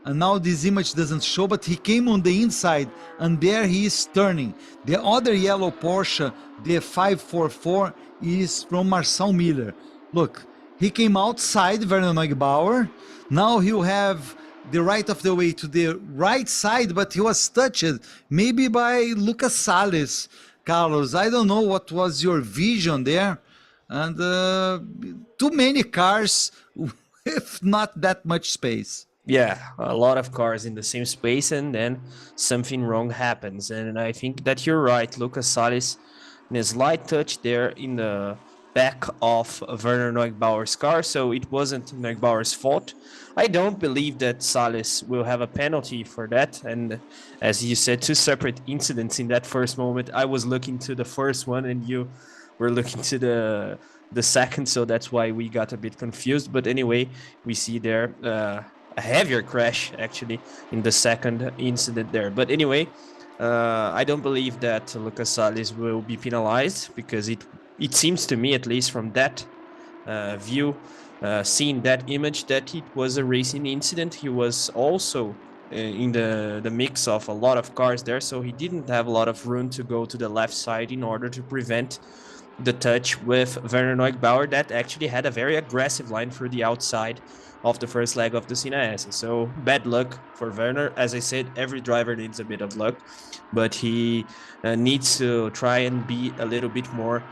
And now this image doesn't show, but he came on the inside, and there he is turning. The other yellow Porsche, the 544, is from Marcel Miller. Look, he came outside Werner Neugebauer. Now he'll have the right of the way to the right side, but he was touched maybe by Lucas Salles. Carlos, I don't know what was your vision there. And too many cars with not that much space. Yeah, a lot of cars in the same space, and then something wrong happens. And I think that you're right. Lucas Salles, in a slight touch there in the back of Werner Neugebauer's car, so it wasn't Neugebauer's fault. I don't believe that Salles will have a penalty for that. And as you said, two separate incidents in that first moment. I was looking to the first one, and you were looking to the second, so that's why we got a bit confused. But anyway, we see there a heavier crash actually in the second incident there. But anyway, I don't believe that Lucas Salles will be penalized, because it seems to me, at least from that view, seeing that image, that it was a racing incident. He was also in the mix of a lot of cars there, so he didn't have a lot of room to go to the left side in order to prevent the touch with Werner Neugebauer, that actually had a very aggressive line through the outside of the first leg of the Sina S. So bad luck for Werner. As I said, every driver needs a bit of luck, but he needs to try and be a little bit more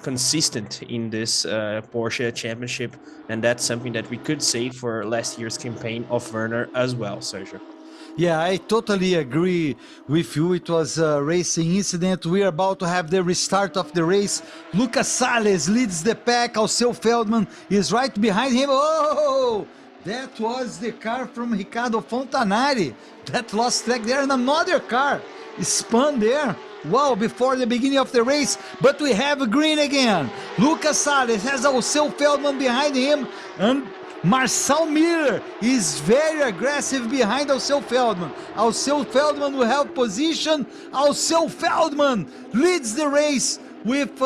consistent in this Porsche championship, and that's something that we could say for last year's campaign of Werner as well, Sergio. Yeah, I totally agree with you. It was a racing incident. We are about to have the restart of the race. Lucas Salles leads the pack. Alceu Feldman is right behind him. Oh, that was the car from Ricardo Fontanari that lost track there, and another car spun there. Wow, before the beginning of the race, but we have green again. Lucas Salles has Alceu Feldman behind him, and Marcel Miller is very aggressive behind Alceu Feldman. Alceu Feldman will have position. Alceu Feldman leads the race with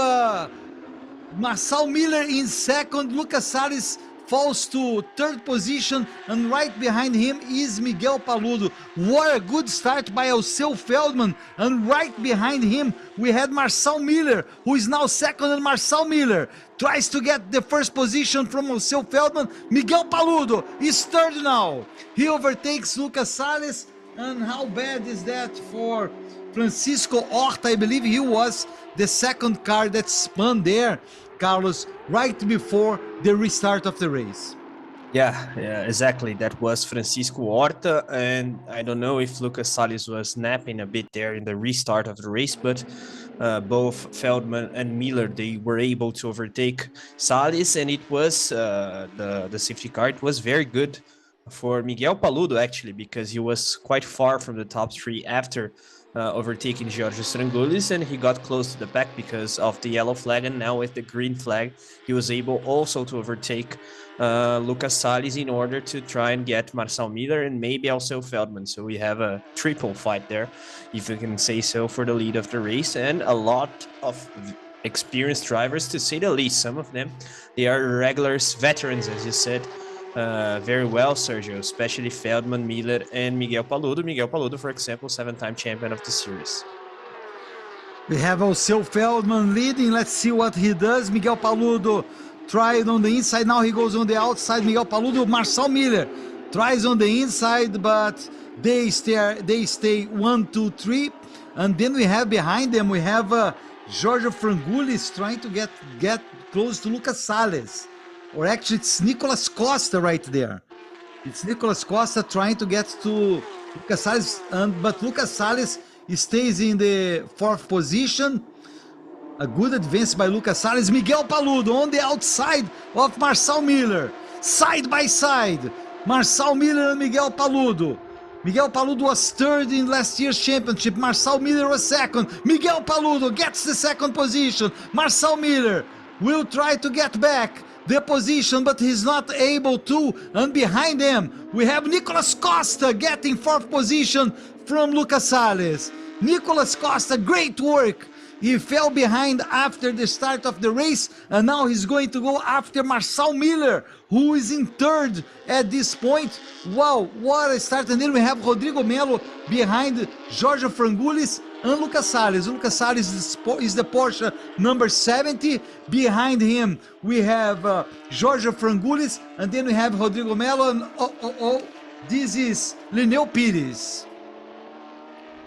Marcel Miller in second. Lucas Salles falls to third position, and right behind him is Miguel Paludo. What a good start by Alceu Feldman, and right behind him we had Marcel Miller, who is now second, and Marcel Miller tries to get the first position from Alceu Feldman. Miguel Paludo is third now. He overtakes Lucas Salles, and how bad is that for Francisco Horta? I believe he was the second car that spun there, Carlos, right before the restart of the race. Yeah, exactly. That was Francisco Horta, and I don't know if Lucas Salles was napping a bit there in the restart of the race, but both Feldman and Miller, they were able to overtake Salles, and it was the safety car. It was very good for Miguel Paludo, actually, because he was quite far from the top three after overtaking Jorge Strangoulis, and he got close to the back because of the yellow flag, and now with the green flag he was able also to overtake Lucas Salles in order to try and get Marcel Miller and maybe also Feldman. So we have a triple fight there, if you can say so, for the lead of the race, and a lot of experienced drivers, to say the least. Some of them, they are regulars, veterans, as you said very well, Sergio, especially Feldman, Miller, and Miguel Paludo. Miguel Paludo, for example, 7-time champion of the series. We have Alceu Feldman leading. Let's see what he does. Miguel Paludo tried on the inside. Now he goes on the outside. Miguel Paludo, Marcel Miller tries on the inside, but they stay 1, 2, 3. And then we have behind them, we have Jorge Frangoulis trying to get close to Lucas Salles. Or actually, it's Nicolas Costa right there. It's Nicolas Costa trying to get to Lucas Salles, but Lucas Salles stays in the fourth position. A good advance by Lucas Salles. Miguel Paludo on the outside of Marcel Miller. Side by side, Marcel Miller and Miguel Paludo. Miguel Paludo was third in last year's championship. Marcel Miller was second. Miguel Paludo gets the second position. Marcel Miller will try to get back the position, but he's not able to. And behind him, we have Nicolas Costa getting fourth position from Lucas Salles. Nicolas Costa, great work He fell behind after the start of the race, and now he's going to go after Marcel Miller, who is in third at this point. Wow, what a start. And then we have Rodrigo Melo behind Giorgio Frangulis and Lucas Salles. Lucas Salles is the Porsche number 70. Behind him, we have Giorgio Frangulis, and then we have Rodrigo Melo, and this is Lineu Pires.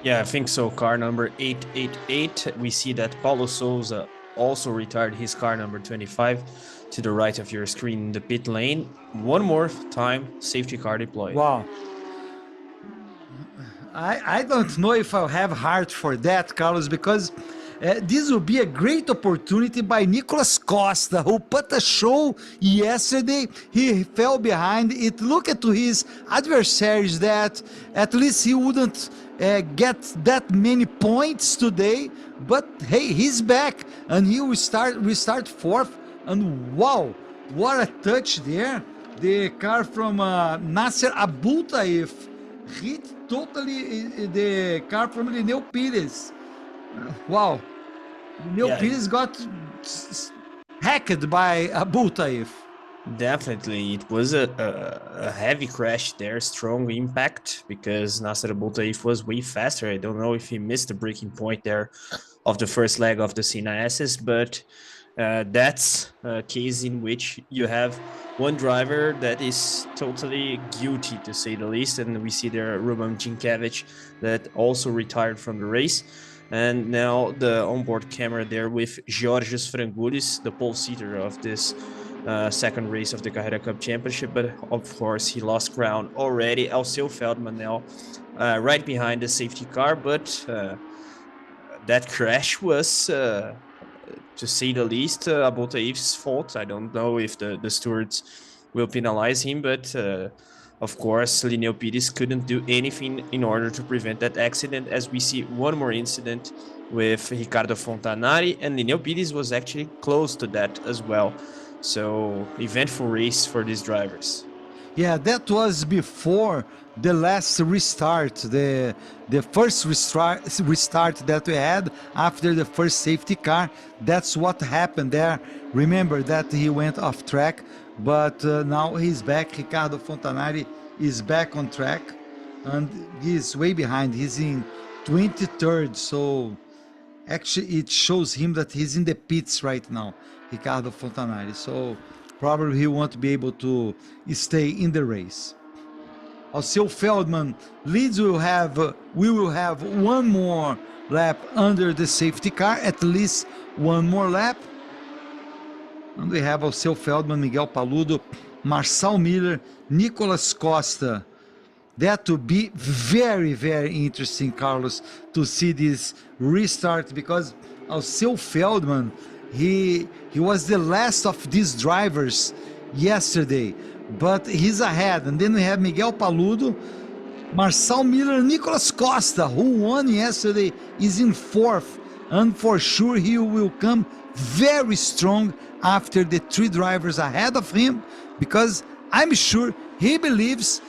Yeah, I think so. Car number 888. We see that Paulo Souza also retired his car number 25 to the right of your screen in the pit lane. One more time, safety car deployed. Wow. I don't know if I'll have heart for that, Carlos, because this will be a great opportunity by Nicolas Costa, who put a show yesterday. He fell behind. It looked to his adversaries that at least he wouldn't get that many points today, but hey, he's back and he will restart fourth. And wow, what a touch there. The car from Nasser Abultaif hit totally the car from Lineu Pires. Wow, Lineu Pires got hacked by Abultaif. Definitely, it was a heavy crash there, strong impact, because Nasser Boutaif was way faster. I don't know if he missed the breaking point there of the first leg of the Senna SS, but that's a case in which you have one driver that is totally guilty, to say the least, and we see there Roman Djinkevich that also retired from the race. And now the onboard camera there with Georgios Frangoulis, the pole seater of this second race of the Carrera Cup Championship, but of course he lost ground already. Alceu Feldman now right behind the safety car, but that crash was, to say the least, Aboutaif's fault. I don't know if the stewards will penalize him, but of course Lineu Pires couldn't do anything in order to prevent that accident, as we see one more incident with Ricardo Fontanari, and Lineu Pires was actually close to that as well. So, eventful race for these drivers. Yeah, that was before the last restart, the first restart that we had after the first safety car. That's what happened there. Remember that he went off track, but now he's back. Ricardo Fontanari is back on track, and he's way behind. He's in 23rd, so actually it shows him that he's in the pits right now, Ricardo Fontanari, so probably he won't be able to stay in the race. Alceu Feldman leads. We will have one more lap under the safety car, at least one more lap. And we have Alceu Feldman, Miguel Paludo, Marcel Miller, Nicolas Costa. That would be very, very interesting, Carlos, to see this restart, because Alceu Feldman, he was the last of these drivers yesterday, but he's ahead. And then we have Miguel Paludo, Marcel Miller, Nicolas Costa, who won yesterday, is in fourth, and for sure he will come very strong after the three drivers ahead of him, because I'm sure he believes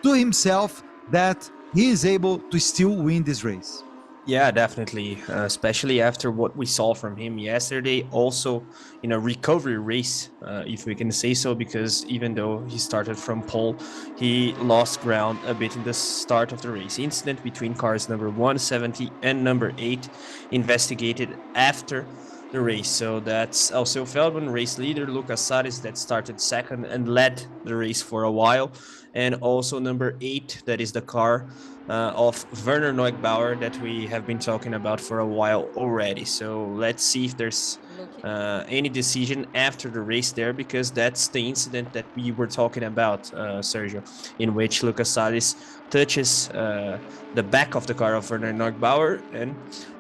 to himself that he is able to still win this race. Yeah, definitely, especially after what we saw from him yesterday, also in a recovery race, if we can say so, because even though he started from pole, he lost ground a bit in the start of the race. Incident between cars number 170 and number 8 investigated after the race. So that's Alceu Feldman, race leader, Lucas Salles, that started second and led the race for a while, and also number 8, that is the car of Werner Neugbauer that we have been talking about for a while already. So let's see if there's any decision after the race there, because that's the incident that we were talking about, Sergio, in which Lucas Salles touches the back of the car of Werner Neugbauer, and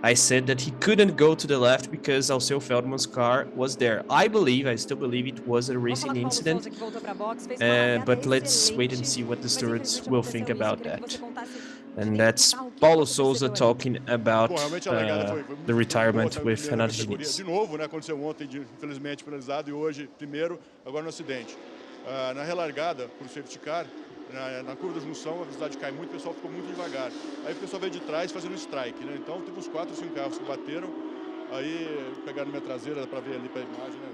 I said that he couldn't go to the left because Alceu Feldman's car was there. I still believe it was a racing incident, but let's wait and see what the stewards will think about that. And that's Paulo Souza talking about the retirement with Renato Diniz. De novo, né, aconteceu ontem, infelizmente penalizado, e hoje primeiro, agora no acidente. Na relargada, por safety car, na curva da junção, a velocidade cai muito, o pessoal ficou muito devagar. Aí o pessoal veio de trás fazendo strike, né? Então teve uns 4 ou 5 carros que bateram. Aí pegaram minha traseira para ver ali para a imagem, né?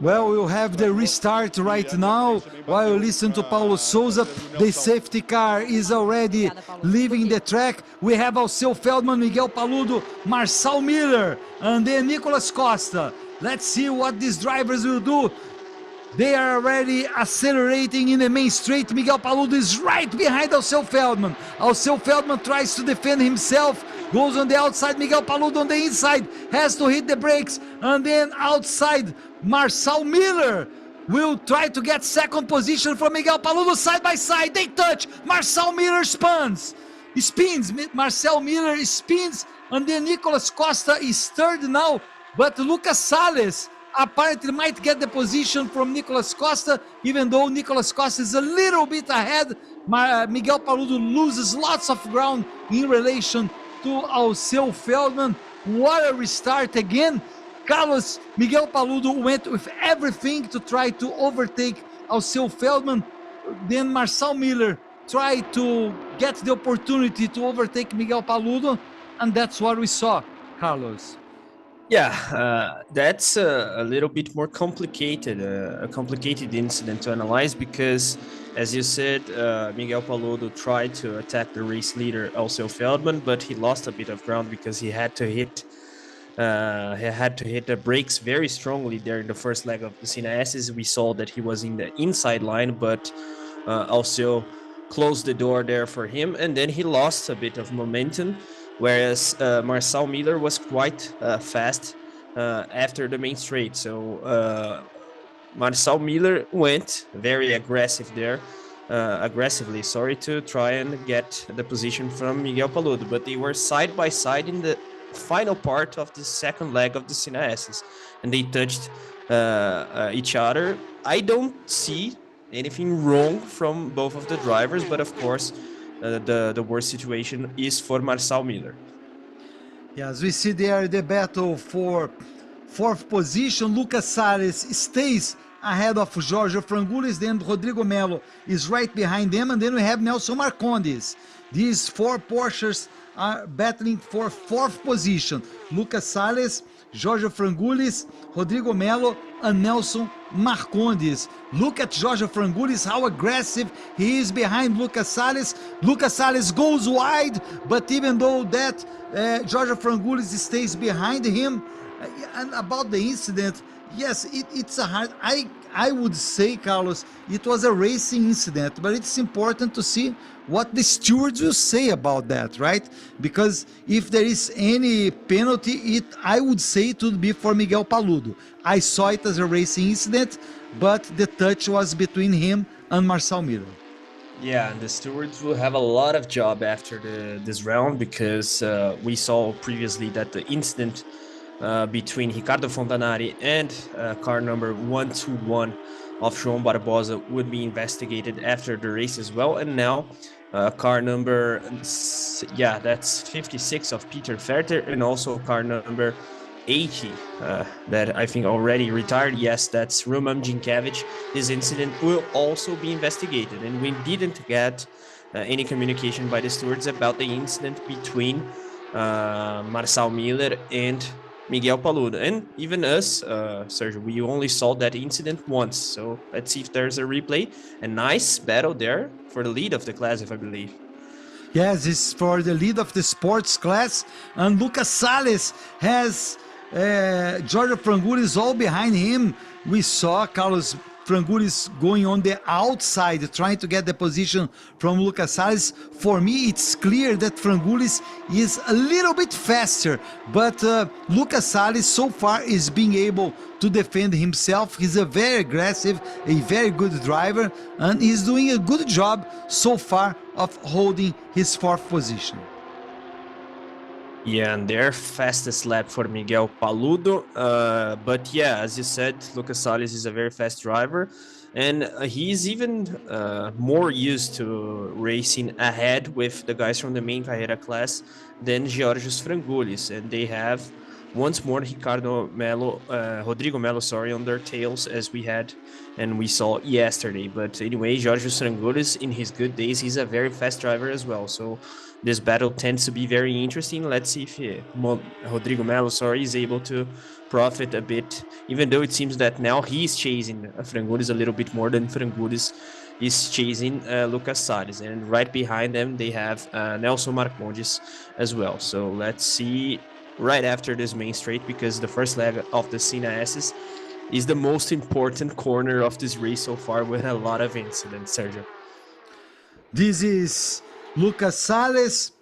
Well, we'll have the restart right now while you listen to Paulo Souza. The safety car is already leaving the track. We have Alceu Feldman, Miguel Paludo, Marçal Miller, and then Nicolas Costa. Let's see what these drivers will do. They are already accelerating in the main straight. Miguel Paludo is right behind Alceu Feldman. Alceu Feldman tries to defend himself, goes on the outside. Miguel Paludo on the inside, has to hit the brakes. And then outside, Marçal Miller will try to get second position from Miguel Paludo side by side. They touch. Marçal Miller spins. Marcel Miller spins. And then Nicolas Costa is third now. But Lucas Salles apparently might get the position from Nicolas Costa, even though Nicolas Costa is a little bit ahead. Miguel Paludo loses lots of ground in relation to Alceu Feldman. What a restart again. Carlos, Miguel Paludo went with everything to try to overtake Alceu Feldman. Then Marçal Miller tried to get the opportunity to overtake Miguel Paludo, and that's what we saw, Carlos. Yeah, that's a little bit more complicated, a complicated incident to analyze because, as you said, Miguel Paludo tried to attack the race leader, Alceu Feldman, but he lost a bit of ground because he had to hit the brakes very strongly there in the first leg of the Sina S's. We saw that he was in the inside line, but Alceu closed the door there for him, and then he lost a bit of momentum. Whereas Marçal Miller was quite fast after the main straight. So Marçal Miller went very aggressively, to try and get the position from Miguel Paludo. But they were side by side in the final part of the second leg of the Sina S's, and they touched each other. I don't see anything wrong from both of the drivers, but of course, the worst situation is for Marçal Miller. Yes, we see there the battle for fourth position. Lucas Salles stays ahead of Jorge Frangulis, then Rodrigo Melo is right behind them, and then we have Nelson Marcondes. These four Porsches are battling for fourth position. Lucas Salles, Jorge Frangulis, Rodrigo Melo, and Nelson Marcondes. Look at Jorge Frangulis, how aggressive he is behind Lucas Salles. Lucas Salles goes wide, but even though that, Jorge Frangulis stays behind him. And about the incident, yes, it's a hard... I would say, Carlos, it was a racing incident, but it's important to see what the stewards will say about that, right? Because if there is any penalty, I would say it would be for Miguel Paludo. I saw it as a racing incident, but the touch was between him and Marçal Miller. Yeah, and the stewards will have a lot of job after this round because we saw previously that the incident between Ricardo Fontanari and car number 121 of João Barbosa would be investigated after the race as well. And now car number, that's 56 of Peter Ferter, and also car number 80 that I think already retired. Yes, that's Roman Dziękiewicz. This incident will also be investigated, and we didn't get any communication by the stewards about the incident between Marçal Miller and Miguel Paludo. And even us, Sergio, we only saw that incident once. So let's see if there's a replay. A nice battle there for the lead of the class, if I believe. Yes, it's for the lead of the sports class. And Lucas Salles has Jorge Frangulis all behind him. We saw Carlos Frangulis going on the outside, trying to get the position from Lucas Salles. For me, it's clear that Frangulis is a little bit faster, but Lucas Salles so far is being able to defend himself. He's a very aggressive, a very good driver, and he's doing a good job so far of holding his fourth position. Yeah, and their fastest lap for Miguel Paludo. But yeah, as you said, Lucas Salles is a very fast driver, and he's even more used to racing ahead with the guys from the main Carrera class than Georgios Frangulis, and they have once more Rodrigo Melo, on their tails, as we had and we saw yesterday. But anyway, Georgios Frangulis, in his good days, he's a very fast driver as well. So this battle tends to be very interesting. Let's see if Rodrigo Melo, is able to profit a bit, even though it seems that now he's chasing Frangoudis a little bit more than Frangoudis is chasing Lucas Salles. And right behind them, they have Nelson Marcondes as well. So let's see right after this main straight, because the first leg of the Sina S's is the most important corner of this race so far, with a lot of incidents, Sergio. This is Lucas Salles.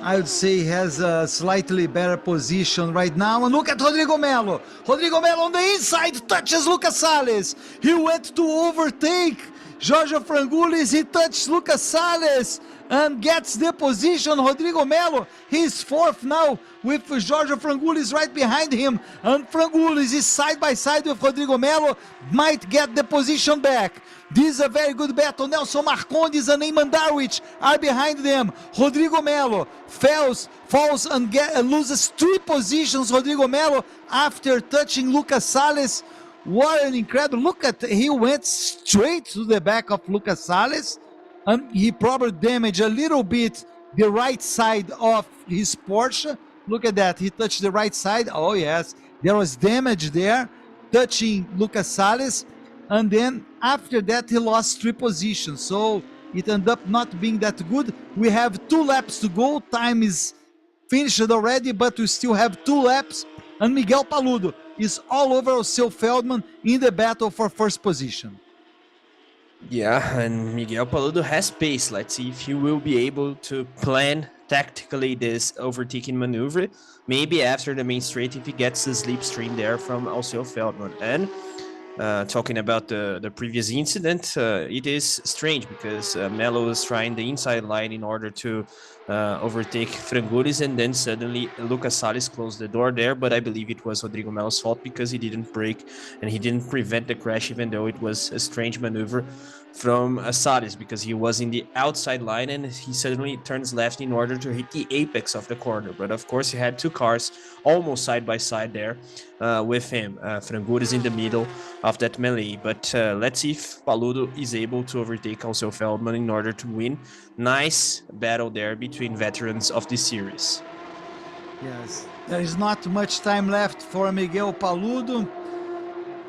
I would say he has a slightly better position right now. And look at Rodrigo Melo. Rodrigo Melo on the inside touches Lucas Salles. He went to overtake Jorge Frangoudis. He touched Lucas Salles and gets the position. Rodrigo Melo, he's fourth now with Jorge Frangoudis right behind him. And Frangoudis is side by side with Rodrigo Melo, might get the position back. This is a very good battle. Nelson Marcondes and Eamon Darwich are behind them. Rodrigo Melo falls and loses 3 positions. Rodrigo Melo after touching Lucas Salles. What an incredible, look at, he went straight to the back of Lucas Salles, and he probably damaged a little bit the right side of his Porsche. Look at that, he touched the right side. Oh yes, there was damage there, touching Lucas Salles. And then after that he lost 3 positions, so it ended up not being that good. We have 2 laps to go, time is finished already, but we still have 2 laps, and Miguel Paludo is all over Alceu Feldman in the battle for first position. Yeah, and Miguel Paludo has pace. Let's see if he will be able to plan tactically this overtaking maneuver. Maybe after the main straight, if he gets the slipstream there from Alceu Feldman. And talking about the previous incident, it is strange because Melo was trying the inside line in order to overtake Frangoudis, and then suddenly Lucas Salles closed the door there, but I believe it was Rodrigo Melo's fault because he didn't brake and he didn't prevent the crash, even though it was a strange maneuver from Salles because he was in the outside line and he suddenly turns left in order to hit the apex of the corner. But of course he had 2 cars almost side by side there with him. Frangoudis in the middle of that melee. But let's see if Paludo is able to overtake Alceu Feldman in order to win. Nice battle there between veterans of this series. Yes, there is not much time left for Miguel Paludo.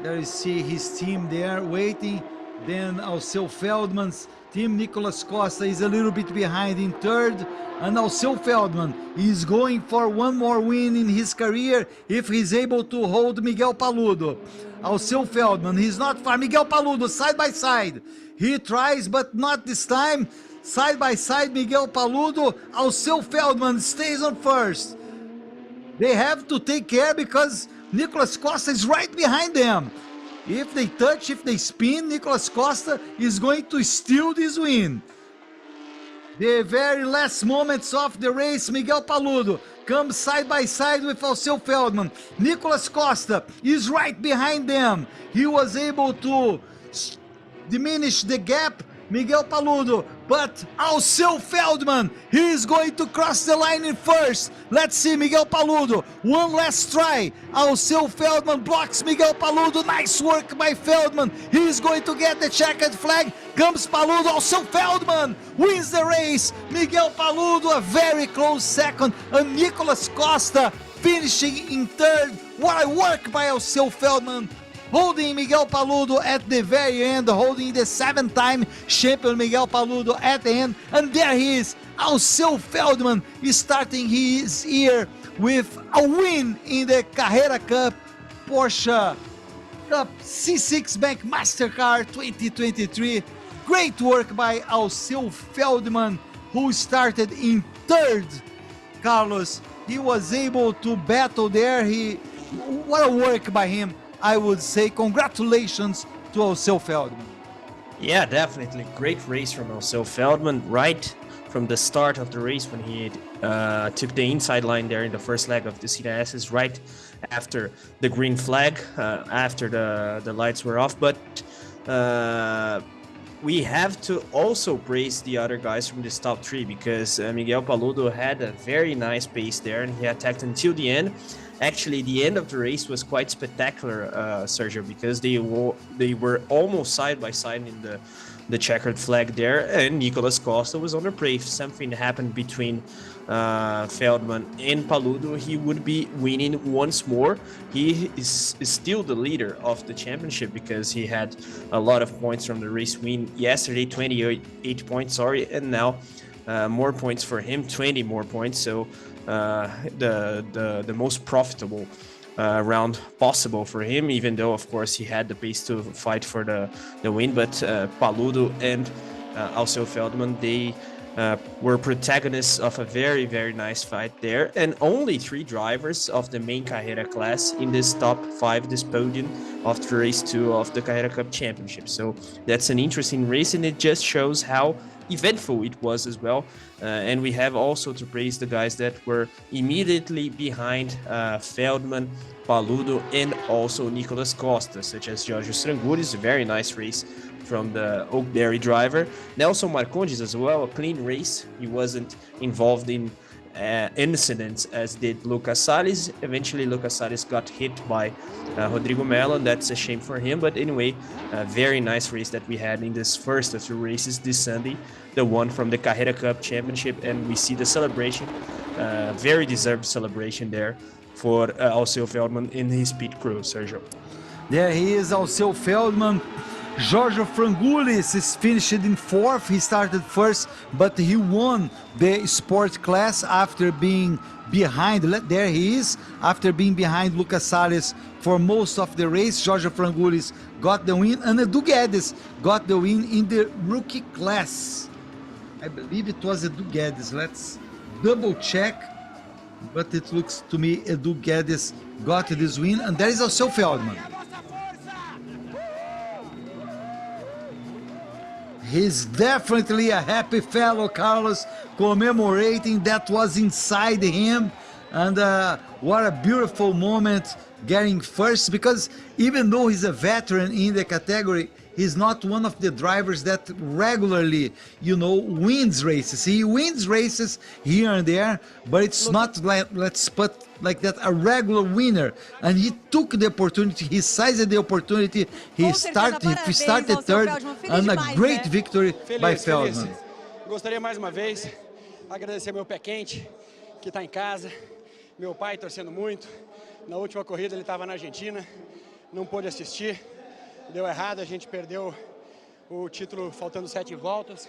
There you see his team there waiting. Then Alceu Feldman's team, Nicolas Costa, is a little bit behind in third. And Alceu Feldman is going for one more win in his career if he's able to hold Miguel Paludo. Alceu Feldman, he's not far. Miguel Paludo, side by side. He tries, but not this time. Side by side, Miguel Paludo. Alceu Feldman stays on first. They have to take care because Nicolas Costa is right behind them. If they touch, if they spin, Nicolas Costa is going to steal this win. The very last moments of the race, Miguel Paludo comes side by side with Alceu Feldman. Nicolas Costa is right behind them. He was able to diminish the gap, Miguel Paludo, but Alceu Feldman, he is going to cross the line in first. Let's see Miguel Paludo, one last try. Alceu Feldman blocks Miguel Paludo. Nice work by Feldman. He is going to get the checkered flag. Comes Paludo. Alceu Feldman wins the race. Miguel Paludo a very close second, and Nicolas Costa finishing in third. What a work by Alceu Feldman, holding Miguel Paludo at the very end, holding the 7-time champion Miguel Paludo at the end. And there he is, Alceu Feldman is starting his year with a win in the Carrera Cup Porsche Cup C6 Bank Mastercard 2023. Great work by Alceu Feldman, who started in third. Carlos, he was able to battle there. What a work by him. I would say congratulations to Alceu Feldman. Yeah, definitely. Great race from Alceu Feldman right from the start of the race when he took the inside line there in the first leg of the CDSs right after the green flag, after the lights were off. But we have to also praise the other guys from this top 3 because Miguel Paludo had a very nice pace there and he attacked until the end. Actually, the end of the race was quite spectacular, Sergio, because they were almost side by side in the checkered flag there, and Nicolas Costa was on the brave. Something happened between Feldman and Paludo. He would be winning once more. He is still the leader of the championship because he had a lot of points from the race win yesterday, 28 points, sorry, and now more points for him, 20 more points. So the most profitable round possible for him, even though of course he had the pace to fight for the win. But Paludo and also Feldman, they were protagonists of a very, very nice fight there, and only 3 drivers of the main Carrera class in this top 5, this podium of the race 2 of the Carrera Cup Championship. So that's an interesting race, and it just shows how eventful it was as well. And we have also to praise the guys that were immediately behind Feldman, Paludo, and also Nicolas Costa, such as Giorgio Strangulis, a very nice race from the Oakberry driver. Nelson Marcondes as well, a clean race. He wasn't involved in incidents as did Lucas Salles. Eventually Lucas Salles got hit by Rodrigo Mello, and that's a shame for him. But anyway, a very nice race that we had in this first of 2 races this Sunday, the one from the Carrera Cup Championship, and we see the celebration, very deserved celebration there for Alceu Feldman in his pit crew, Sergio. There he is, Alceu Feldman. Giorgio Frangulis is finished in 4th. He started first, but he won the sport class after being behind. There he is, after being behind Lucas Salles for most of the race. Giorgio Frangulis got the win, and Edu Guedes got the win in the rookie class. I believe it was Edu Guedes. Let's double check, but it looks to me Edu Guedes got this win, and there is also Feldman. He's definitely a happy fellow, Carlos, commemorating. That was inside him. And what a beautiful moment getting first, because even though he's a veteran in the category, he's not one of the drivers that regularly, wins races. He wins races here and there, but it's not like, let's put like that, a regular winner. And he took the opportunity, he seized the opportunity, he started third, and a great victory by Feldman. Gostaria mais uma vez agradecer meu pé quente, que está em casa, meu pai torcendo muito. Na última corrida ele estava na Argentina, não pôde assistir, deu errado, a gente perdeu o título faltando 7 voltas,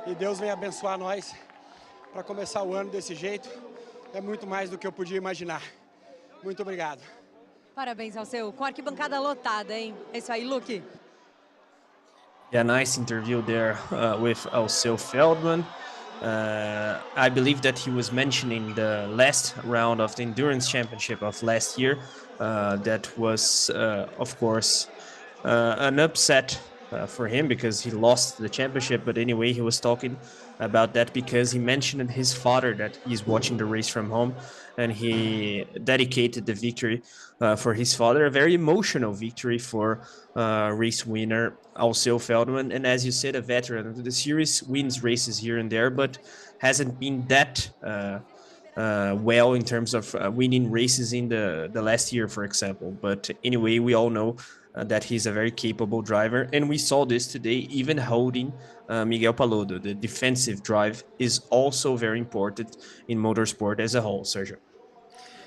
e Deus vem abençoar nós para começar o ano desse jeito. É muito mais do que eu podia imaginar. Muito obrigado. Parabéns, Alceu. Com a arquibancada lotada, hein? É isso aí, Luke. Yeah, nice interview there with Alceu Feldman. I believe that he was mentioning the last round of the Endurance Championship of last year. That was, of course, an upset for him because he lost the championship. But anyway, he was talking about that because he mentioned his father that he's watching the race from home, and he dedicated the victory for his father, a very emotional victory for race winner Alceu Feldman. And as you said, a veteran of the series, wins races here and there, but hasn't been that well in terms of winning races in the last year, for example. But anyway, we all know that he's a very capable driver, and we saw this today, even holding Miguel Paludo. The defensive drive is also very important in motorsport as a whole, Sergio.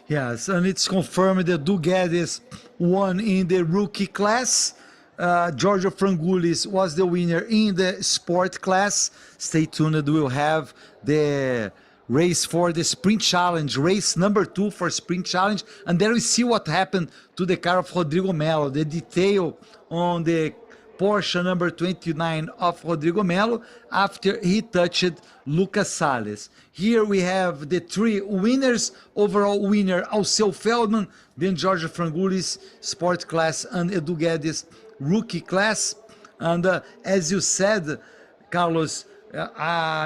Yes, and it's confirmed that Edu Guedes won in the rookie class. Giorgio Frangulis was the winner in the sport class. Stay tuned, we'll have the race for the Sprint Challenge, race number 2 for Sprint Challenge, and there we see what happened to the car of Rodrigo Mello, the detail on the Porsche number 29 of Rodrigo Mello after he touched Lucas Salles. Here we have the 3 winners, overall winner Alceu Feldman, then Giorgio Frangulis, sport class, and Edu Guedes, rookie class. And as you said, Carlos,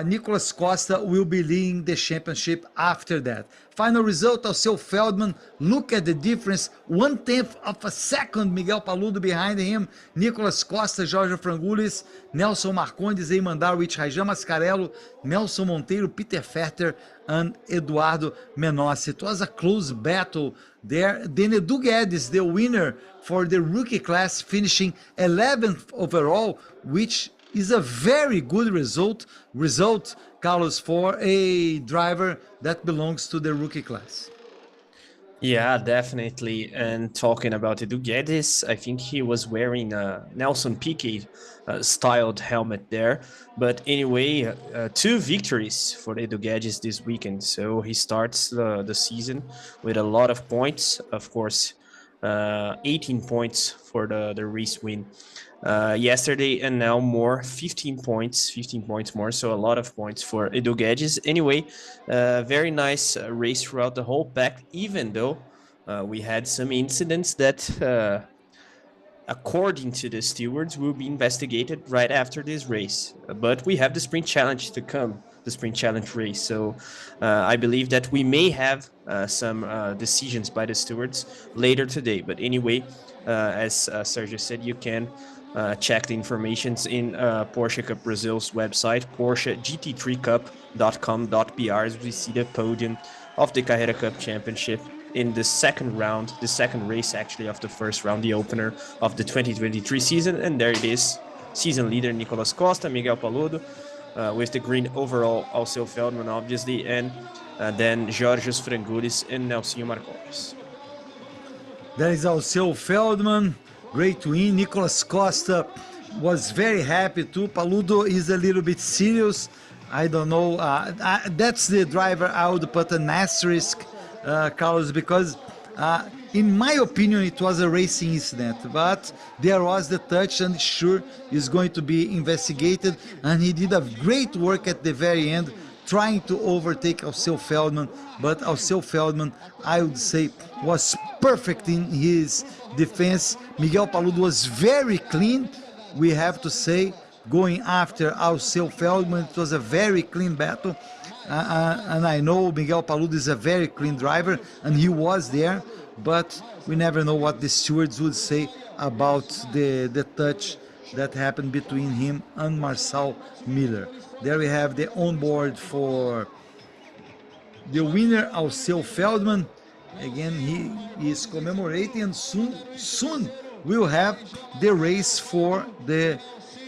Nicolas Costa will be leading the championship after that. Final result, Alceu Feldman, look at the difference, 1/10 of a second, Miguel Paludo behind him, Nicolas Costa, Jorge Frangulis, Nelson Marcondes, Eamon Darwich, Raijan Mascarello, Nelson Monteiro, Peter Fetter, and Eduardo Menossi. It was a close battle there. Then Edu Guedes, the winner for the rookie class, finishing 11th overall, which is a very good result, Carlos, for a driver that belongs to the rookie class. Yeah, definitely. And talking about Edu Guedes, I think he was wearing a Nelson Piquet styled helmet there. But anyway, 2 victories for Edu Guedes this weekend. So he starts the season with a lot of points. Of course, 18 points for the race win yesterday, and now more 15 points more, so a lot of points for Edu Guedes. Anyway, very nice race throughout the whole pack, even though we had some incidents that according to the stewards, will be investigated right after this race. But we have the sprint challenge to come, the sprint challenge race. So I believe that we may have some decisions by the stewards later today. But anyway, as Sergio said, you can check the information in Porsche Cup Brazil's website, PorscheGT3Cup.com.br, as we see the podium of the Carrera Cup Championship in the second round, the second race actually of the first round, the opener of the 2023 season. And there it is, season leader Nicolas Costa, Miguel Paludo, with the green overall, Alceu Feldman obviously, and then Jorge Frangulis and Nelsinho Marcondes. That is Alceu Feldman, great win. Nicolas Costa was very happy too. Paludo is a little bit serious. I don't know. That's the driver I would put an asterisk, Carlos, because in my opinion it was a racing incident, but there was the touch and sure is going to be investigated, and he did a great work at the very end trying to overtake Alceu Feldman, but Alceu Feldman, I would say, was perfect in his defense. Miguel Paludo was very clean, we have to say, going after Alceu Feldman. It was a very clean battle, and I know Miguel Paludo is a very clean driver, and he was there, but we never know what the stewards would say about the touch that happened between him and Marcel Miller. There we have the onboard for the winner, Alceu Feldman. Again, he is commemorating, and soon we'll have the race for the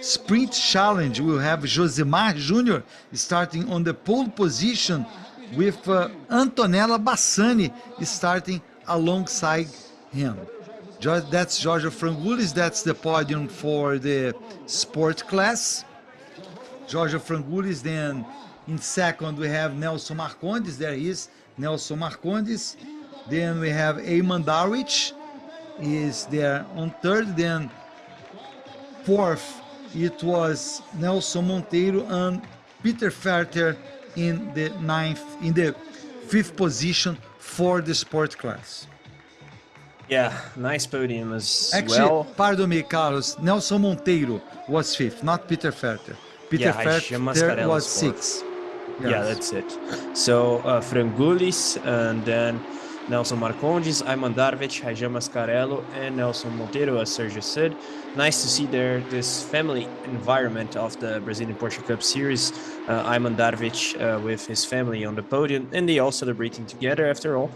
sprint challenge. We'll have Josemar Jr. starting on the pole position with Antonella Bassani starting alongside him. That's Jorge Frangulis. That's the podium for the sport class. Jorge Frangulis. Then in second we have Nelson Marcondes. There he is, Nelson Marcondes. Then we have Eamon Darwich is there on third. Then fourth it was Nelson Monteiro and Peter Fetter in the fifth position for the sport class. Yeah, nice podium as Actually, well. pardon me, Carlos. Nelson Monteiro was fifth, not Peter Fetter. Peter Fetter was sixth. Yes. Yeah, that's it. So Frangulis, and then Nelson Marcondes, Eamon Darwich, Raijan Mascarello, and Nelson Monteiro, as Sergio said. Nice to see there this family environment of the Brazilian Porsche Cup Series. Eamon Darwich with his family on the podium, and they all celebrating together after all.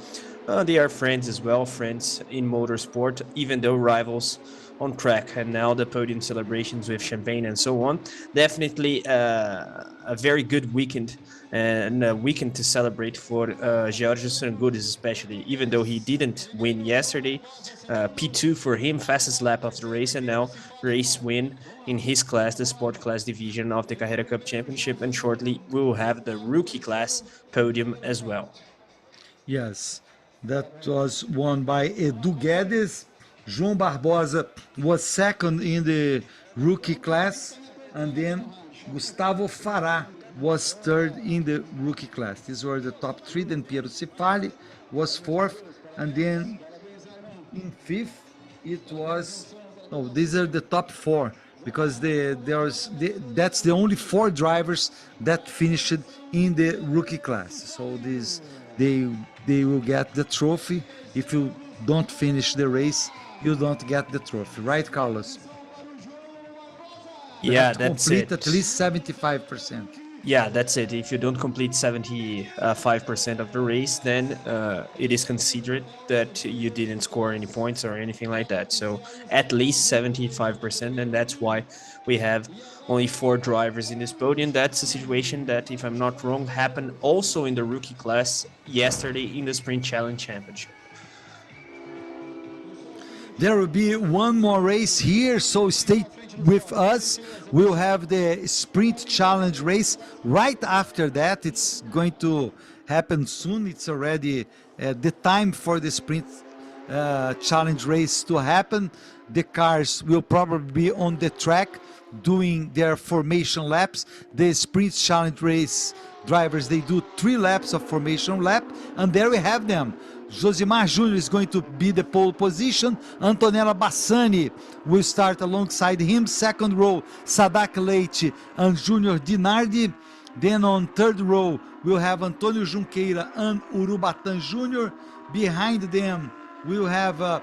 They are friends as well, friends in motorsport, even though rivals on track. And now the podium celebrations with champagne and so on. Definitely a very good weekend, and a weekend to celebrate for Jorge Frangulis especially, even though he didn't win yesterday. P2 for him, fastest lap of the race, and now race win in his class, the sport class division of the Carrera Cup Championship, and shortly we will have the rookie class podium as well. Yes, that was won by Edu Guedes. João Barbosa was second in the rookie class, and then Gustavo Farah was third in the rookie class. These were the top three. Then Piero Cifali was fourth, and then in fifth it was, no, these are the top four. because that's the only 4 drivers that finished in the rookie class. So they will get the trophy. If you don't finish the race, you don't get the trophy, right, Carlos? You Yeah, have to that's complete it. at least 75%. Yeah, that's it. If you don't complete 75% of the race, then it is considered that you didn't score any points or anything like that. So at least 75%, and that's why we have only 4 drivers in this podium. That's a situation that, if I'm not wrong, happened also in the rookie class yesterday in the Sprint Challenge Championship. There will be one more race here, so stay with us. We'll have the Sprint Challenge race right after that. It's going to happen soon. It's already the time for the Sprint Challenge race to happen. The cars will probably be on the track doing their formation laps. The Sprint Challenge race drivers, they do 3 laps of formation lap, and there we have them. Josimar Jr. is going to be the pole position. Antonella Bassani will start alongside him. Second row, Sadak Leite and Junior Dinardi. Then on third row, we'll have Antonio Junqueira and Urubatan Jr. Behind them, we'll have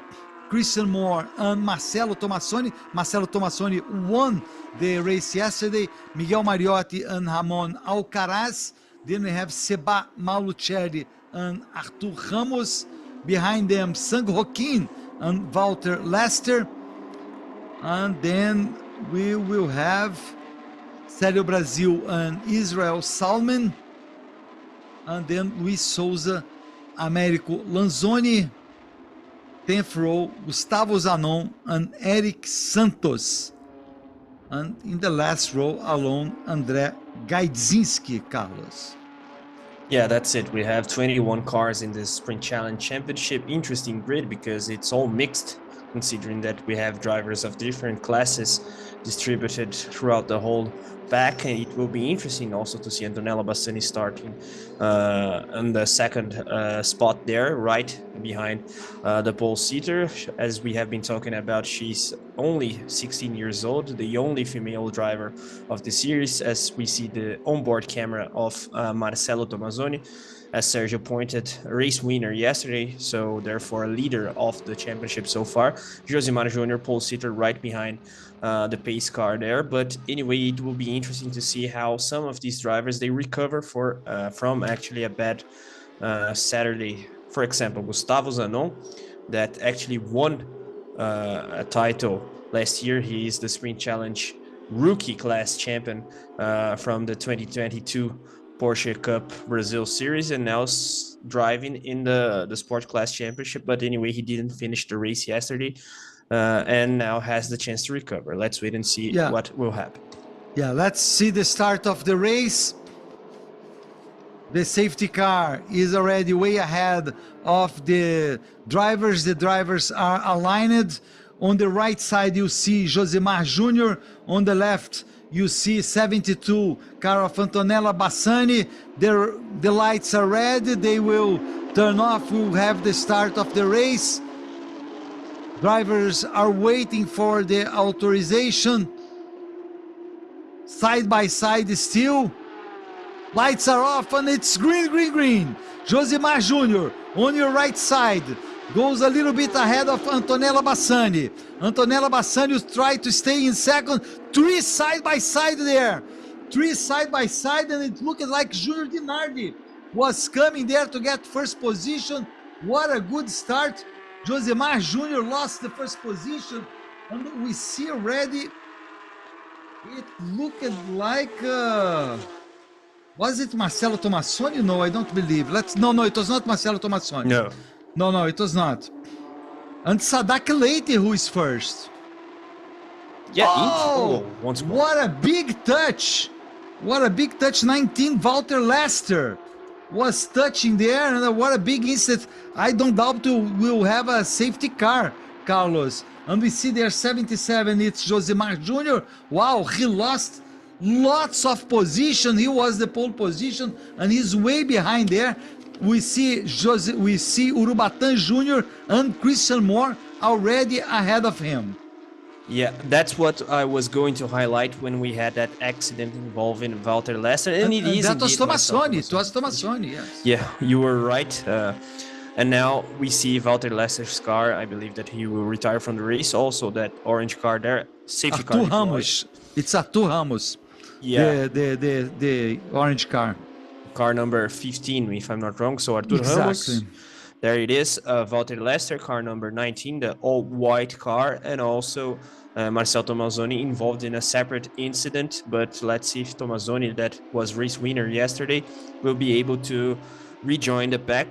Christian Moore and Marcelo Tomassoni. Marcelo Tomassoni won the race yesterday. Miguel Mariotti and Ramon Alcaraz. Then we have Seba Malucelli and Arthur Ramos. Behind them, Sang Joaquin and Walter Lester. And then we will have Célio Brasil and Israel Salman. And then Luis Souza, Américo Lanzoni. 10th row, Gustavo Zanon and Eric Santos. And in the last row, alone, André Gaidzinski, Carlos. Yeah, that's it. We have 21 cars in this Sprint Challenge Championship. Interesting grid because it's all mixed, considering that we have drivers of different classes distributed throughout the whole pack. And it will be interesting also to see Antonella Bassani starting on the second spot there, right behind the pole seater. As we have been talking about, she's only 16 years old, the only female driver of the series, as we see the onboard camera of Marcelo Tomassoni, as Sergio pointed, race winner yesterday, so therefore a leader of the championship so far. Josimar Jr. pole sitter right behind the pace car there. But anyway, it will be interesting to see how some of these drivers, they recover from actually a bad Saturday. For example, Gustavo Zanon, that actually won a title last year. He is the Sprint Challenge rookie class champion from the 2022 Porsche Cup Brazil Series, and now driving in the Sport Class Championship. But anyway, he didn't finish the race yesterday, and now has the chance to recover. Let's wait and see what will happen. Yeah, let's see the start of the race. The safety car is already way ahead of the drivers. The drivers are aligned. On the right side, you see Josimar Jr. On the left, you see 72, car of Antonella Bassani. The lights are red. They will turn off. We'll have the start of the race. Drivers are waiting for the authorization. Side by side still. Lights are off and it's green, green, green. Josimar Jr. on your right side goes a little bit ahead of Antonella Bassani. Antonella Bassani will try to stay in second. 3 side by side there. 3 side by side, and it looked like Junior Dinardi was coming there to get first position. What a good start. Josimar Jr. lost the first position, and we see already it looked like was it Marcelo Tomassoni? No, I don't believe. No, it was not Marcelo Tomassoni. No, it was not. And Sadak Leite, who is first. Yeah, once more. What a big touch. What a big touch. 19, Walter Lester was touching there, and what a big incident. I don't doubt we'll have a safety car, Carlos. And we see there 77, it's Josimar Jr. Wow, he lost lots of position. He was the pole position, and he's way behind there. We see Urubatan Jr. and Christian Moore already ahead of him. Yeah, that's what I was going to highlight when we had that accident involving Walter Lester, and it And is that was indeed Marcel Tomassoni. It was Tomassoni. Tomassoni, yes. Yeah, you were right. And now we see Walter Lester's car. I believe that he will retire from the race. Also, that orange car there, safety car Artur deployed. Ramos. It's Artur Ramos. Yeah, The orange car. car number 15, if I'm not wrong. So Artur Exactly. Ramos, there it is. Walter Lester, car number 19, the all-white car, and also Marcel Tomazzoni involved in a separate incident. But let's see if Tomazzoni, that was race winner yesterday, will be able to rejoin the pack.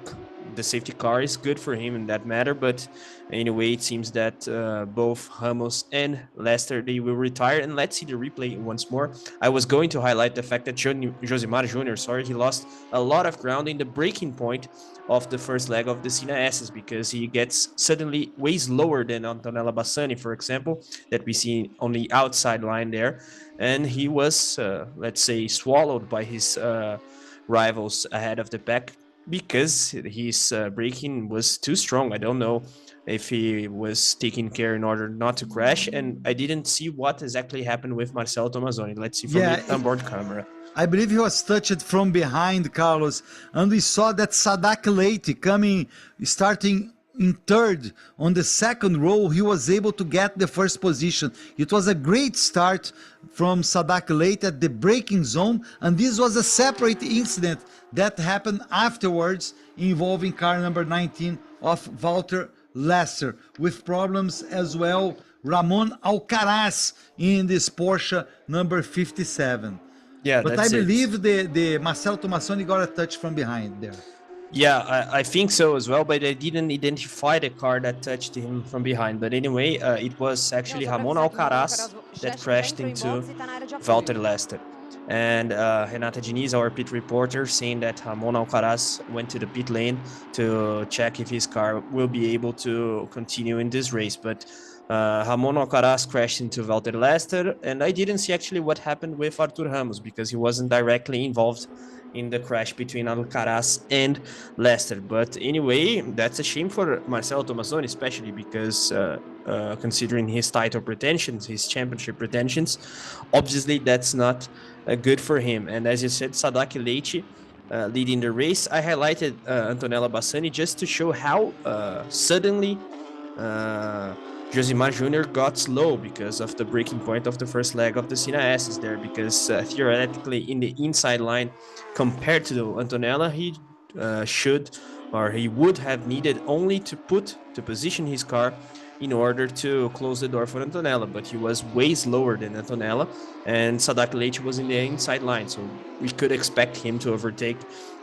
The safety car is good for him in that matter, but anyway, it seems that both Ramos and Lester, they will retire. And let's see the replay once more. I was going to highlight the fact that Josimar Jr., he lost a lot of ground in the breaking point of the first leg of the Sina S's because he gets suddenly way lower than Antonella Bassani, for example, that we see on the outside line there. And he was, let's say, swallowed by his rivals ahead of the pack because his braking was too strong. I don't know if he was taking care in order not to crash, and I didn't see what exactly happened with Marcelo Tomazzoni. Let's see from the onboard camera. I believe he was touched from behind, Carlos, and we saw that Sadak Leite starting in third on the second row. He was able to get the first position. It was a great start from Sadak Leite at the braking zone, and this was a separate incident that happened afterwards involving car number 19 of Walter Lester, with problems as well. Ramon Alcaraz in this Porsche number 57. Yeah, But I believe the Marcelo Tomassoni got a touch from behind there. Yeah, I think so as well, but I didn't identify the car that touched him from behind. But anyway, it was actually Ramon Alcaraz that crashed into Walter Lester. And Renata Diniz, our pit reporter, saying that Ramon Alcaraz went to the pit lane to check if his car will be able to continue in this race. But Ramon Alcaraz crashed into Walter Lester, and I didn't see actually what happened with Artur Ramos because he wasn't directly involved in the crash between Alcaraz and Lester. But anyway, that's a shame for Marcelo Tomazzoni, especially because considering his title pretensions, his championship pretensions, obviously that's not good for him. And as you said, Sadak Leite leading the race. I highlighted Antonella Bassani just to show how suddenly Josimar Jr. got slow because of the breaking point of the first leg of the Sina S's there, because theoretically in the inside line compared to Antonella, he he would have needed only to position his car in order to close the door for Antonella, but he was way slower than Antonella, and Sadak Leite was in the inside line, so we could expect him to overtake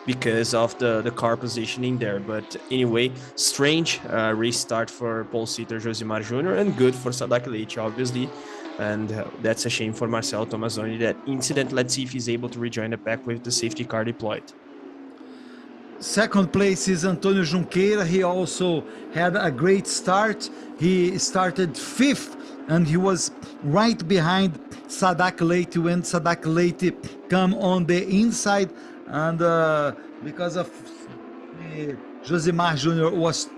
because of the car positioning there. But anyway, strange restart for pole sitter Josimar Jr. and good for Sadak Leite, obviously. And that's a shame for Marcelo Tomazzoni, that incident. Let's see if he's able to rejoin the pack with the safety car deployed. Second place is Antonio Junqueira. He also had a great start. He started fifth and he was right behind Sadak Leite when Sadak Leite come on the inside, and because of Josimar Jr. was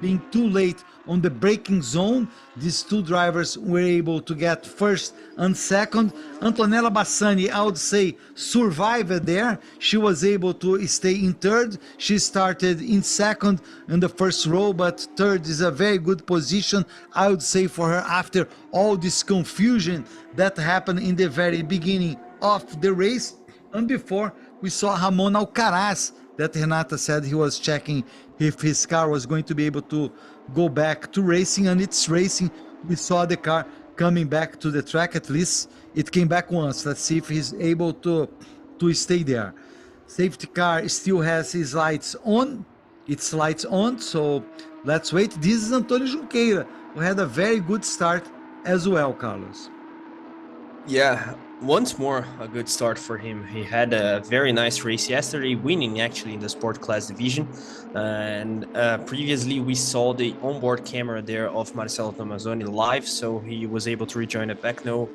being too late on the braking zone, these two drivers were able to get first and second. Antonella Bassani, I would say, survived there. She was able to stay in third. She started in second in the first row, but third is a very good position, I would say, for her after all this confusion that happened in the very beginning of the race. And before, we saw Ramon Alcaraz, that Renata said he was checking if his car was going to be able to go back to racing, and it's racing. We saw the car coming back to the track. At least it came back once. Let's see if he's able to stay there. Safety car still has his lights on. Its lights on, so let's wait. This is Antonio Junqueira, who had a very good start as well, Carlos. Yeah, once more a good start for him. He had a very nice race yesterday, winning actually in the sport class division, and previously we saw the onboard camera there of Marcelo Tomazzoni live, so he was able to rejoin the pack. No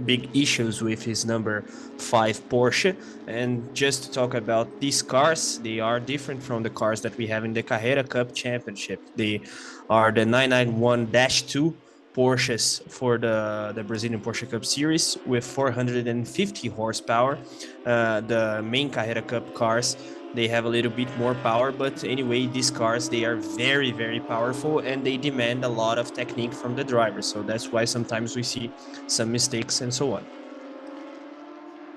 big issues with his number 5 Porsche. And just to talk about these cars, they are different from the cars that we have in the Carrera Cup Championship. They are the 991-2 Porsches for the Brazilian Porsche Cup Series with 450 horsepower. The main Carrera Cup cars, they have a little bit more power, but anyway, these cars, they are very, very powerful and they demand a lot of technique from the driver. So that's why sometimes we see some mistakes and so on.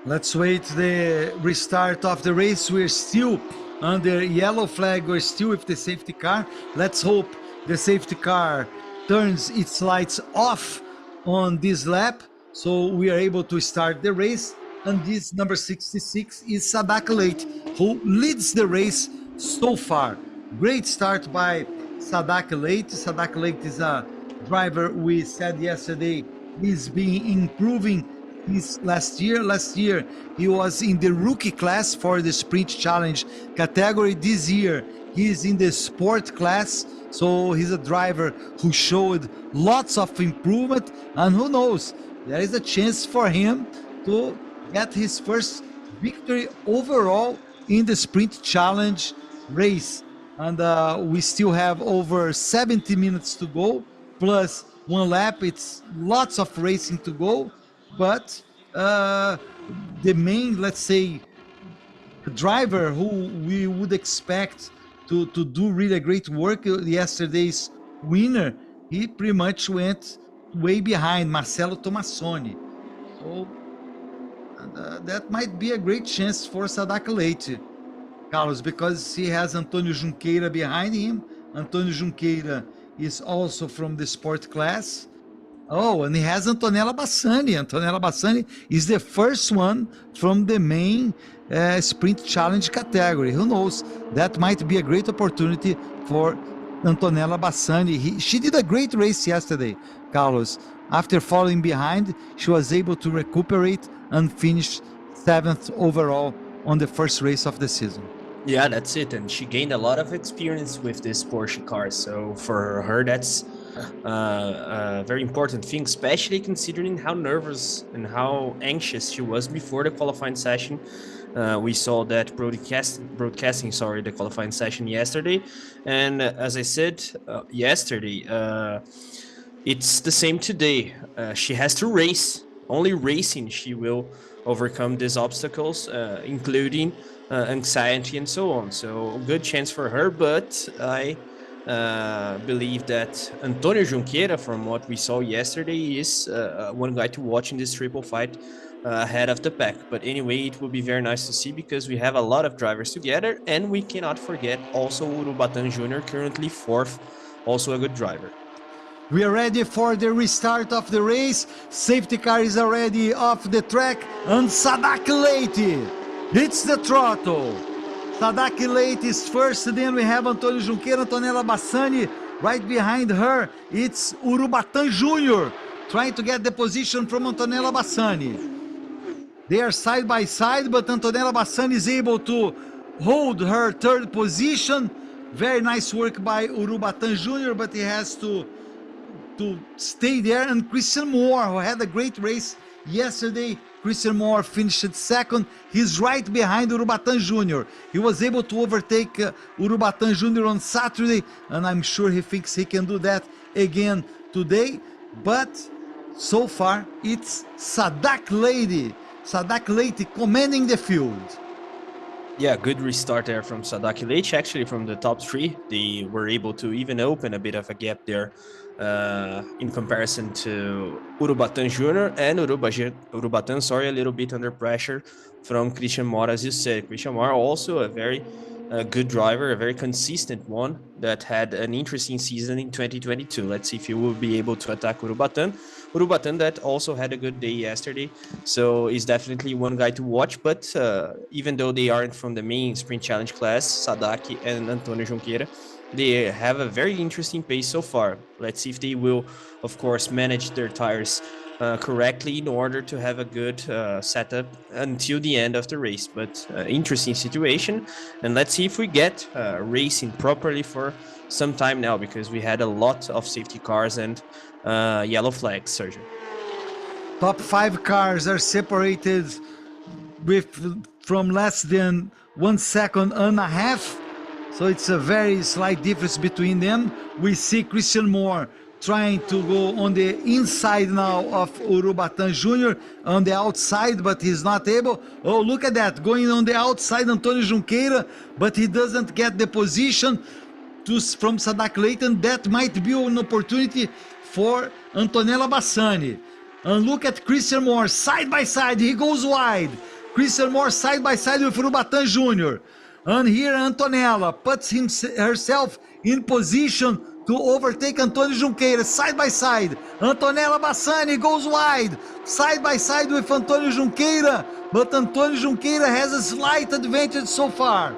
Let's wait the restart of the race. We're still under yellow flag. We're still with the safety car. Let's hope the safety car turns its lights off on this lap so we are able to start the race. And this number 66 is Sadak Late, who leads the race so far. Great start by Sadak Late. Sadak Late is a driver we said yesterday he's been improving his last year he was in the rookie class for the sprint challenge category. This year he's in the sport class, so he's a driver who showed lots of improvement, and who knows, there is a chance for him to get his first victory overall in the sprint challenge race. And we still have over 70 minutes to go plus one lap. It's lots of racing to go, but the main, let's say, driver who we would expect to do really great work, yesterday's winner, he pretty much went way behind Marcelo Tomassoni. So that might be a great chance for Sadak Leite, Carlos, because he has Antonio Junqueira behind him. Antonio Junqueira is also from the sport class. Oh, and he has Antonella Bassani. Antonella Bassani is the first one from the main sprint challenge category. Who knows? That might be a great opportunity for Antonella Bassani. She did a great race yesterday, Carlos. After falling behind, she was able to recuperate and finish 7th overall on the first race of the season. Yeah, that's it. And she gained a lot of experience with this Porsche car. So for her, that's a very important thing, especially considering how nervous and how anxious she was before the qualifying session. We saw that broadcasting the qualifying session yesterday. And as I said yesterday, it's the same today. She has to race. Only racing she will overcome these obstacles, including anxiety and so on. So good chance for her, but I believe that Antonio Junqueira, from what we saw yesterday, is one guy to watch in this triple fight ahead of the pack. But anyway, it will be very nice to see because we have a lot of drivers together, and we cannot forget also Urubatan Jr., currently 4th, also a good driver. We are ready for the restart of the race. Safety car is already off the track, and Sadak Leite hits the throttle. Sadak Leite is first, then we have Antonio Junqueira, Antonella Bassani. Right behind her, it's Urubatan Jr. trying to get the position from Antonella Bassani. They are side by side, but Antonella Bassani is able to hold her 3rd position. Very nice work by Urubatan Jr., but he has to stay there. And Christian Moore, who had a great race yesterday, Christian Moore finished 2nd. He's right behind Urubatan Jr. He was able to overtake Urubatan Jr. on Saturday, and I'm sure he thinks he can do that again today. But so far, it's Sadak Leite commanding the field. Yeah, good restart there from Sadak Leite. Actually, from the top 3, they were able to even open a bit of a gap there in comparison to Urubatan Jr. and Urubatan, a little bit under pressure from Christian Moore, as you said. Christian Moore also a very good driver, a very consistent one that had an interesting season in 2022. Let's see if he will be able to attack Urubatan. Urubatan that also had a good day yesterday, so is definitely one guy to watch. But even though they aren't from the main sprint challenge class, Sadak and Antonio Junqueira, they have a very interesting pace so far. Let's see if they will, of course, manage their tires correctly in order to have a good setup until the end of the race. But interesting situation, and let's see if we get racing properly for some time now, because we had a lot of safety cars and yellow flags, Sergio. Top 5 cars are separated from less than 1.5 seconds. So it's a very slight difference between them. We see Christian Moore trying to go on the inside now of Urubatán Jr. on the outside, but he's not able. Oh, look at that, going on the outside, Antônio Junqueira, but he doesn't get the position from Sadak Leighton. That might be an opportunity for Antonella Bassani. And look at Christian Moore, side by side, he goes wide. Christian Moore side by side with Urubatán Jr. And here Antonella puts herself in position to overtake Antônio Junqueira, side by side. Antonella Bassani goes wide, side by side with Antônio Junqueira, but Antônio Junqueira has a slight advantage so far.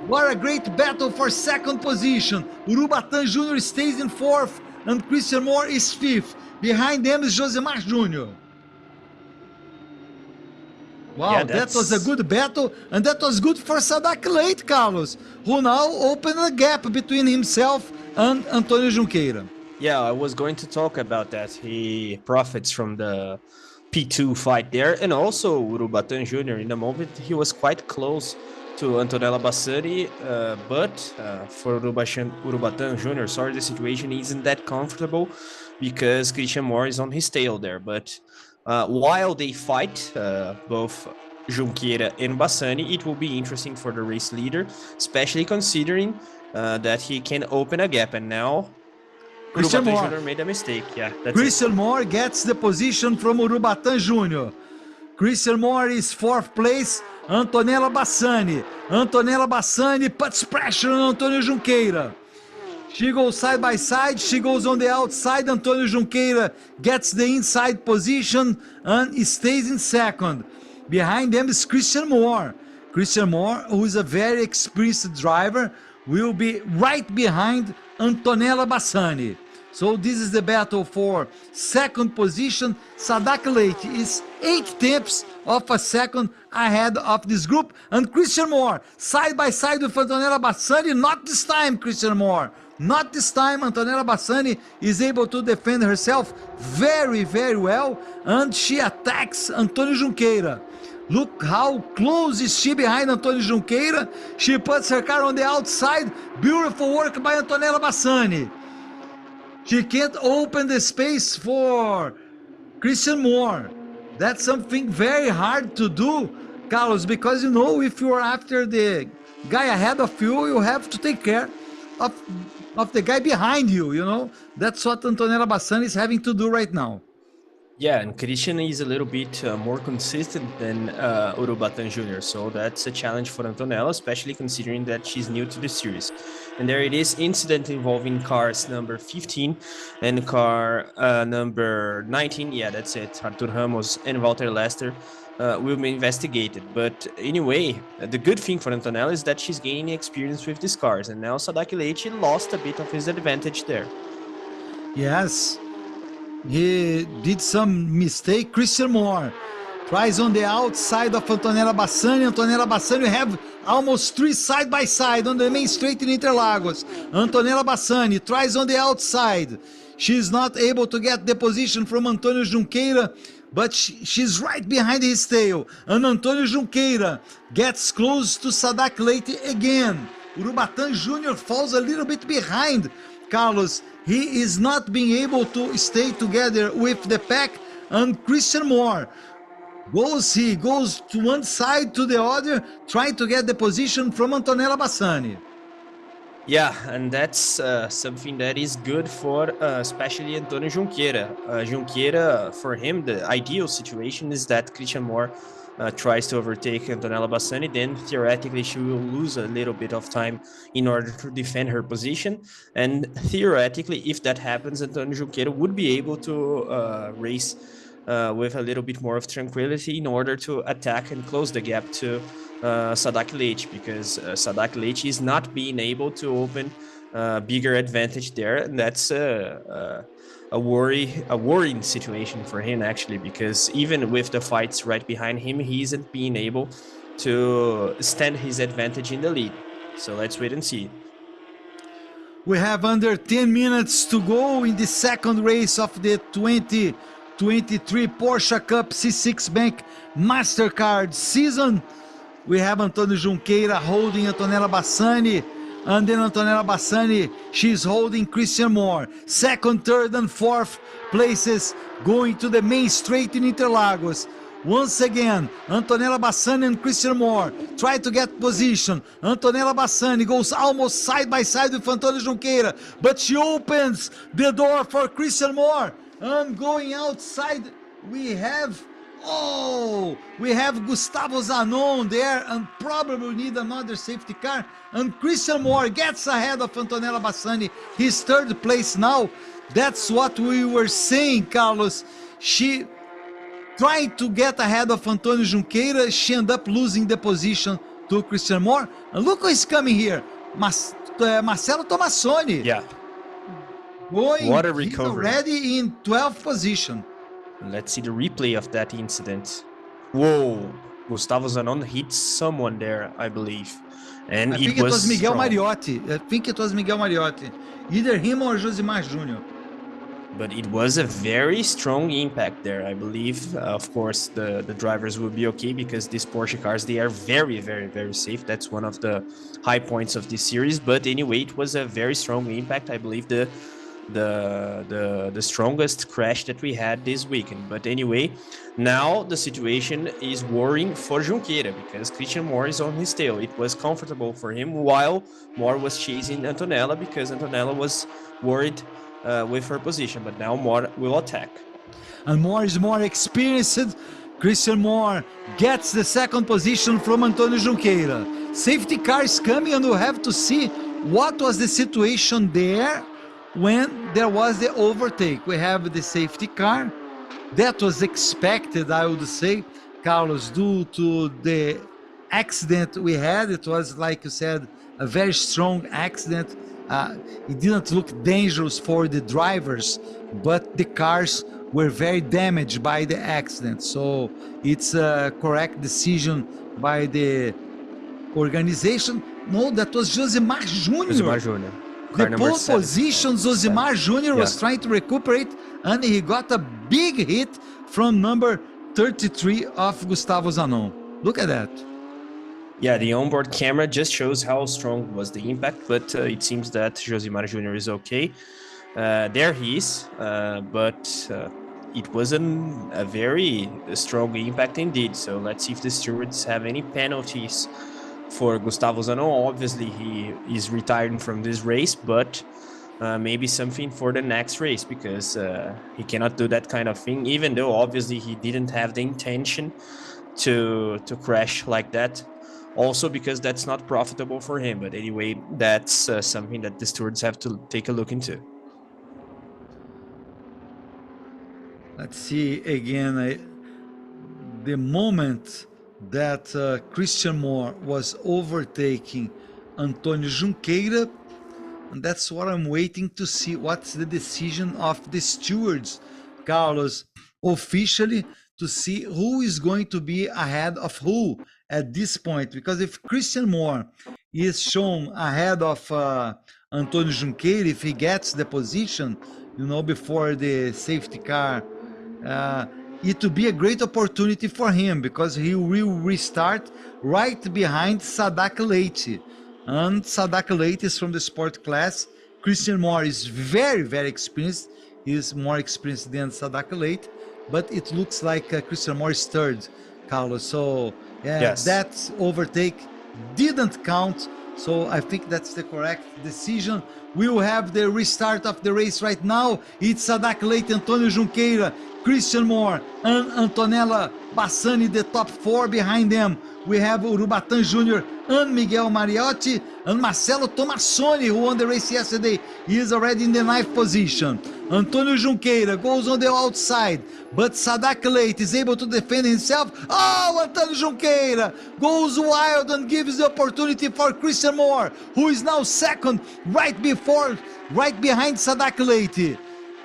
What a great battle for second position. Urubatán Jr. stays in fourth, and Christian Moore is fifth. Behind them is Josemar Jr. Wow, Yeah, that was a good battle, and that was good for Sadak Leite, Carlos, who now opened a gap between himself and Antônio Junqueira. Yeah, I was going to talk about that. He profits from the P2 fight there, and also Urubatán Jr. In the moment he was quite close to Antonella Bassani, but for Urubatán Jr., sorry, the situation isn't that comfortable because Christian Moore is on his tail there. But while they fight, both Junqueira and Bassani, it will be interesting for the race leader, especially considering that he can open a gap. And now Christian Moore Jr. made a mistake. Yeah, that's Christian Moore gets the position from Urubatán Jr. Christian Moore is fourth place. Antonella Bassani. Antonella Bassani puts pressure on Antônio Junqueira. She goes side by side. She goes on the outside. Antônio Junqueira gets the inside position and stays in second. Behind them is Christian Moore. Christian Moore, who is a very experienced driver, will be right behind Antonella Bassani. So this is the battle for second position. Sadak Leite is 8/10 of a second ahead of this group. And Christian Moore, side by side with Antonella Bassani. Not this time, Christian Moore. Not this time. Antonella Bassani is able to defend herself very, very well. And she attacks Antônio Junqueira. Look how close is she behind Antônio Junqueira. She puts her car on the outside. Beautiful work by Antonella Bassani. She can't open the space for Christian Moore. That's something very hard to do, Carlos, because you know, if you are after the guy ahead of you, you have to take care of the guy behind you, you know. That's what Antonella Bassani is having to do right now. Yeah, and Christian is a little bit more consistent than Urubatán Jr., so that's a challenge for Antonella, especially considering that she's new to the series. And there it is, incident involving cars number 15 and car number 19. Yeah, that's it. Artur Ramos and Walter Lester will be investigated. But anyway, the good thing for Antonella is that she's gaining experience with these cars, and now Sadak Leite lost a bit of his advantage there. Yes. He did some mistake. Christian Moore tries on the outside of Antonella Bassani. Antonella Bassani have almost three side by side on the main straight in Interlagos. Antonella Bassani tries on the outside. She's not able to get the position from Antônio Junqueira, but she's right behind his tail. And Antônio Junqueira gets close to Sadak Leite again. Urubatán Jr. falls a little bit behind, Carlos. He is not being able to stay together with the pack, and Christian Moore goes to one side to the other, trying to get the position from Antonella Bassani. Yeah, and that's something that is good for especially Antônio Junqueira. Junqueira, for him, the ideal situation is that Christian Moore tries to overtake Antonella Bassani, then theoretically she will lose a little bit of time in order to defend her position. And theoretically, if that happens, Antônio Junqueira would be able to race with a little bit more of tranquility in order to attack and close the gap to Sadak Leite, because Sadak Leite is not being able to open bigger advantage there, and that's a worrying situation for him, actually, because even with the fights right behind him, he isn't being able to stand his advantage in the lead. So let's wait and see. We have under 10 minutes to go in the second race of the 2023 Porsche Cup C6 Bank MasterCard season. We have Antônio Junqueira holding Antonella Bassani and then Antonella Bassani, she's holding Christian Moore. Second, third, and fourth places going to the main straight in Interlagos. Once again, Antonella Bassani and Christian Moore try to get position. Antonella Bassani goes almost side by side with Antônio Junqueira, but she opens the door for Christian Moore. And going outside, we have Gustavo Zanon there, and probably need another safety car. And Christian Moore gets ahead of Antonella Bassani. He's third place now. That's what we were saying, Carlos. She tried to get ahead of Antônio Junqueira. She ended up losing the position to Christian Moore. And look who's coming here. Marcelo Tomassoni. Yeah. What a he's recovery. already in 12th position. Let's see the replay of that incident. Whoa, Gustavo Zanon hit someone there, I believe. And I think it was Miguel strong. Mariotti. I think it was Miguel Mariotti. Either him or Josimar Jr. But it was a very strong impact there, I believe. Of course, the drivers will be okay because these Porsche cars, they are very, very, very safe. That's one of the high points of this series. But anyway, it was a very strong impact. I believe the strongest crash that we had this weekend. But anyway, now the situation is worrying for Junqueira because Christian Moore is on his tail. It was comfortable for him while Moore was chasing Antonella because Antonella was worried with her position, but now Moore will attack. And Moore is more experienced. Christian Moore gets the second position from Antônio Junqueira. Safety car is coming, and we'll have to see what was the situation there when there was the overtake. We have the safety car. That was expected, I would say, Carlos, due to the accident we had. It was, like you said, a very strong accident. It didn't look dangerous for the drivers, but the cars were very damaged by the accident. So it's a correct decision by the organization. No, that was Josimar Jr. Josimar Jr. The pole position, Josimar Jr. was trying to recuperate, and he got a big hit from number 33 of Gustavo Zanon. Look at that. Yeah, the onboard camera just shows how strong was the impact, but it seems that Josimar Jr. is okay. There he is, but it wasn't a very strong impact indeed. So let's see if the stewards have any penalties for Gustavo Zanon. Obviously, he is retiring from this race, but maybe something for the next race because he cannot do that kind of thing, even though obviously he didn't have the intention to crash like that. Also because that's not profitable for him. But anyway, that's something that the stewards have to take a look into. Let's see again. The moment that Christian Moore was overtaking Antônio Junqueira, and that's what I'm waiting to see. What's the decision of the stewards, Carlos, officially, to see who is going to be ahead of who at this point. Because if Christian Moore is shown ahead of Antônio Junqueira, if he gets the position, before the safety car, it will be a great opportunity for him because he will restart right behind Sadak Leite. And Sadak Leite is from the sport class. Christian Moore is very, very experienced. He's more experienced than Sadak Leite, but it looks like Christian Moore is third, Carlos. So yes, that overtake didn't count. So I think that's the correct decision. We will have the restart of the race right now. It's Sadak Leite, Antônio Junqueira, Christian Moore, and Antonella Bassani, the top four. Behind them, we have Urubatán Jr. and Miguel Mariotti, and Marcelo Tomassoni, who won the race yesterday. He is already in the 9th position. Antônio Junqueira goes on the outside, but Sadak Leite is able to defend himself. Oh, Antônio Junqueira goes wild and gives the opportunity for Christian Moore, who is now second, right behind Sadak Leite.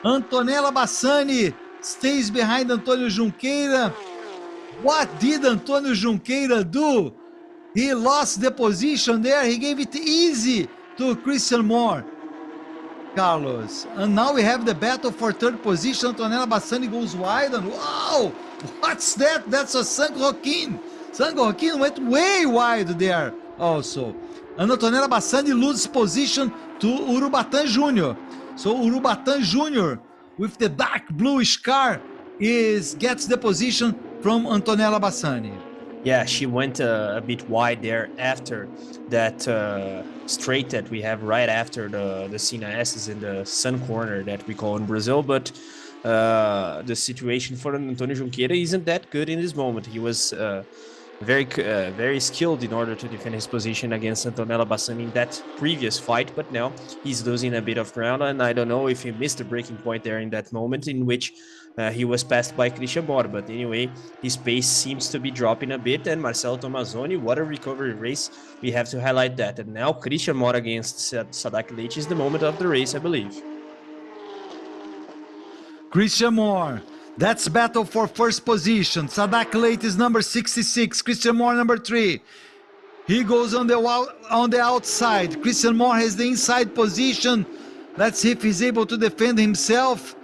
Antonella Bassani stays behind Antônio Junqueira. What did Antônio Junqueira do? He lost the position there. He gave it easy to Christian Moore, Carlos. And now we have the battle for third position. Antonella Bassani goes wide, and wow, what's that? That's a Sang Joaquin. Sang Joaquin went way wide there also. and Antonella Bassani loses position to Urubatán Jr. So Urubatán Jr. with the dark bluish car gets the position from Antonella Bassani. Yeah, she went a bit wide there after that straight that we have right after the Sina S's in the sun corner that we call in Brazil. But the situation for Antonio Junqueira isn't that good in this moment. He was very skilled in order to defend his position against Antonella Bassani in that previous fight, but now he's losing a bit of ground, and I don't know if he missed the breaking point there in that moment in which he was passed by Christian Mor. But anyway, his pace seems to be dropping a bit, and Marcelo Tomazoni, what a recovery race. We have to highlight that. And now Christian Mor against Sadak Leite is the moment of the race, I believe. Christian Mor, that's battle for first position. Sadak Leite is number 66, Christian Mor number 3. He goes on the outside. Christian Mor has the inside position. Let's see if he's able to defend himself.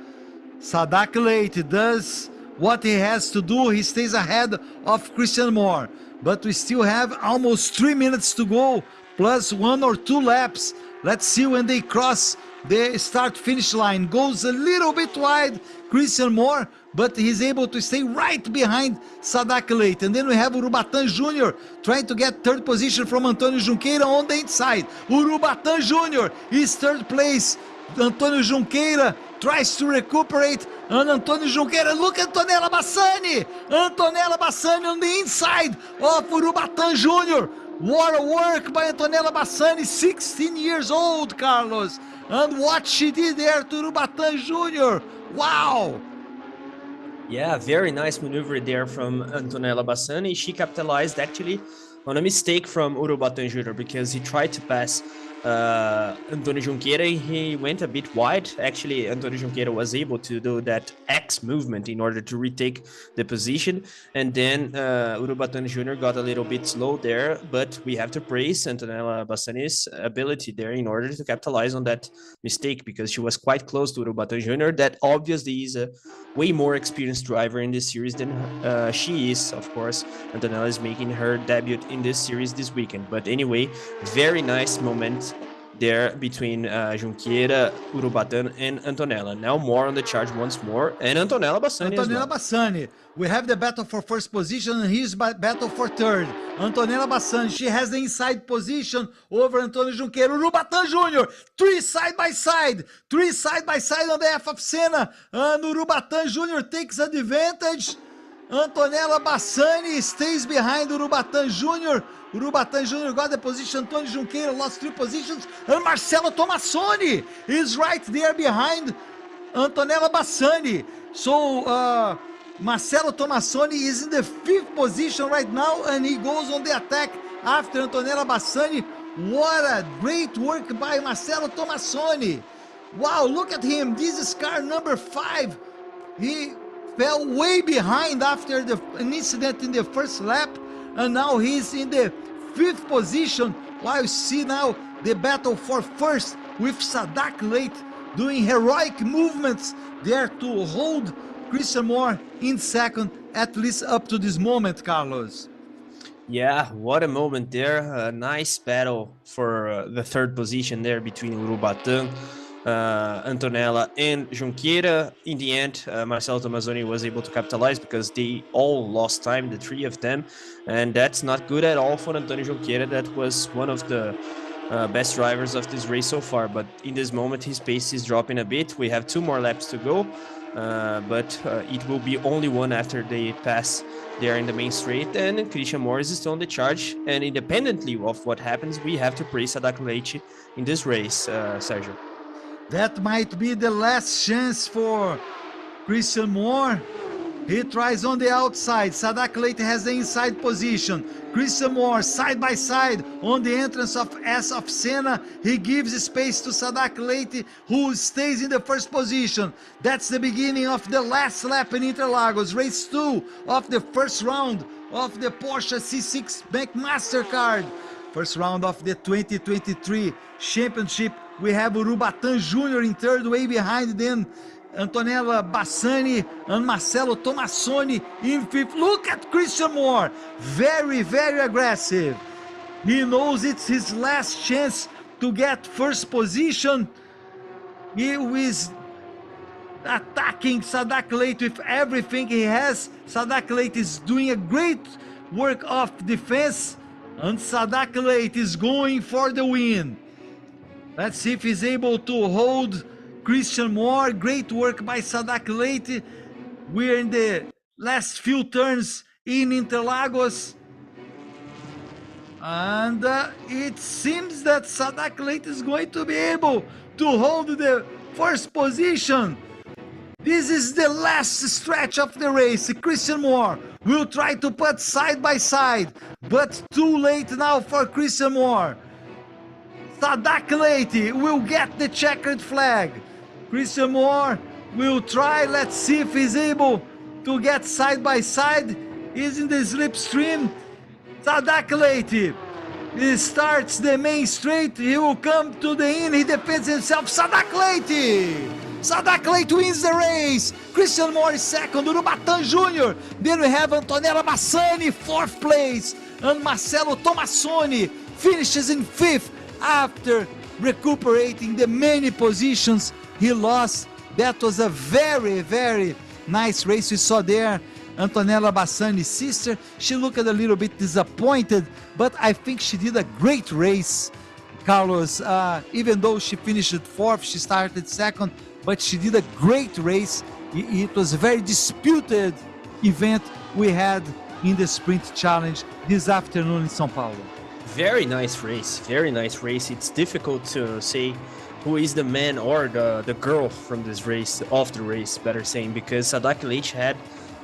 Sadak Leite does what he has to do. He stays ahead of Christian Mor. But we still have almost 3 minutes to go, plus 1 or 2 laps. Let's see when they cross the start-finish line. Goes a little bit wide, Christian Mor, but he's able to stay right behind Sadak Leite. And then we have Urubatán Jr. trying to get third position from Antonio Junqueira on the inside. Urubatán Jr. is third place. Antonio Junqueira tries to recuperate, and Antonio Junqueira, look at Antonella Bassani! Antonella Bassani on the inside of Urubatán Jr. What a work by Antonella Bassani, 16 years old, Carlos. And what she did there to Urubatán Jr. Wow! Yeah, very nice maneuver there from Antonella Bassani. She capitalized actually on a mistake from Urubatán Jr. because he tried to pass Antonio Junqueira. He went a bit wide. Actually, Antonio Junqueira was able to do that X movement in order to retake the position, and then Urubatán Jr. got a little bit slow there, but we have to praise Antonella Bassani's ability there in order to capitalize on that mistake, because she was quite close to Urubatán Jr. that obviously is a way more experienced driver in this series than she is. Of course, Antonella is making her debut in this series this weekend, but anyway, very nice moment there between Junqueira, Urubatán, and Antonella. Now Mor on the charge once more, and Antonella Bassani Antonella Bassani. We have the battle for first position, and here's battle for third. Antonella Bassani, she has the inside position over Antonio Junqueira. Urubatán Jr., three side by side on the F of Senna, and Urubatán Jr. takes advantage. Antonella Bassani stays behind Urubatán Jr. Urubatán Jr. got the position. Antonio Junqueira lost 3 positions. And Marcelo Tomazoni is right there behind Antonella Bassani. So Marcelo Tomazoni is in the 5th position right now, and he goes on the attack after Antonella Bassani. What a great work by Marcelo Tomazoni. Wow, look at him. This is car number 5. He fell way behind after an incident in the first lap, and now he's in the 5th position. While you see now the battle for first with Sadak Leite doing heroic movements there to hold Christian Mor in second, at least up to this moment, Carlos. Yeah, what a moment there. A nice battle for the 3rd position there between Urubatán, Antonella, and Junqueira. In the end, Marcelo Tomazoni was able to capitalize because they all lost time, the 3 of them, and that's not good at all for Antonio Junqueira. That was one of the best drivers of this race so far, but in this moment his pace is dropping a bit. We have 2 more laps to go, but it will be only 1 after they pass there in the main straight, and Christian Mor is still on the charge, and independently of what happens, we have to praise Sadak Leite in this race, Sergio. That might be the last chance for Christian Mor. He tries on the outside. Sadak Leite has the inside position. Christian Mor side by side on the entrance of S of Senna. He gives space to Sadak Leite, who stays in the 1st position. That's the beginning of the last lap in Interlagos, race 2 of the 1st round of the Porsche C6 Bank Mastercard. 1st round of the 2023 championship. We have Urubatán Jr. in 3rd, way behind them Antonella Bassani and Marcelo Tomazoni in 5th. Look at Christian Mor, very, very aggressive. He knows it's his last chance to get first position. He is attacking Sadak Late with everything he has. Sadak Late is doing a great work of defense, and Sadak Late is going for the win. Let's see if he's able to hold Christian Moore. Great work by Sadak Late. We're in the last few turns in Interlagos. And it seems that Sadak Late is going to be able to hold the first position. This is the last stretch of the race. Christian Moore will try to put side by side, but too late now for Christian Moore. Sadak Late will get the checkered flag. Christian Moore will try. Let's see if he's able to get side by side. He's in the slipstream. Sadak Late, he starts the main straight. He will come to the end. He defends himself. Sadak Late! Sadak Late wins the race. Christian Moore is second. Urubatã Jr. Then we have Antonella Bassani, fourth place. And Marcelo Tomassoni finishes in fifth after recuperating the many positions he lost. That was a very, very nice race we saw there. Antonella Bassani's sister, she looked a little bit disappointed, but I think she did a great race, Carlos. Even though she finished fourth, she started second, but she did a great race. It was a very disputed event we had in the Sprint Challenge this afternoon in São Paulo. Very nice race, very nice race. It's difficult to say who is the man or the girl from this race, of the race, better saying, because Sadak Late had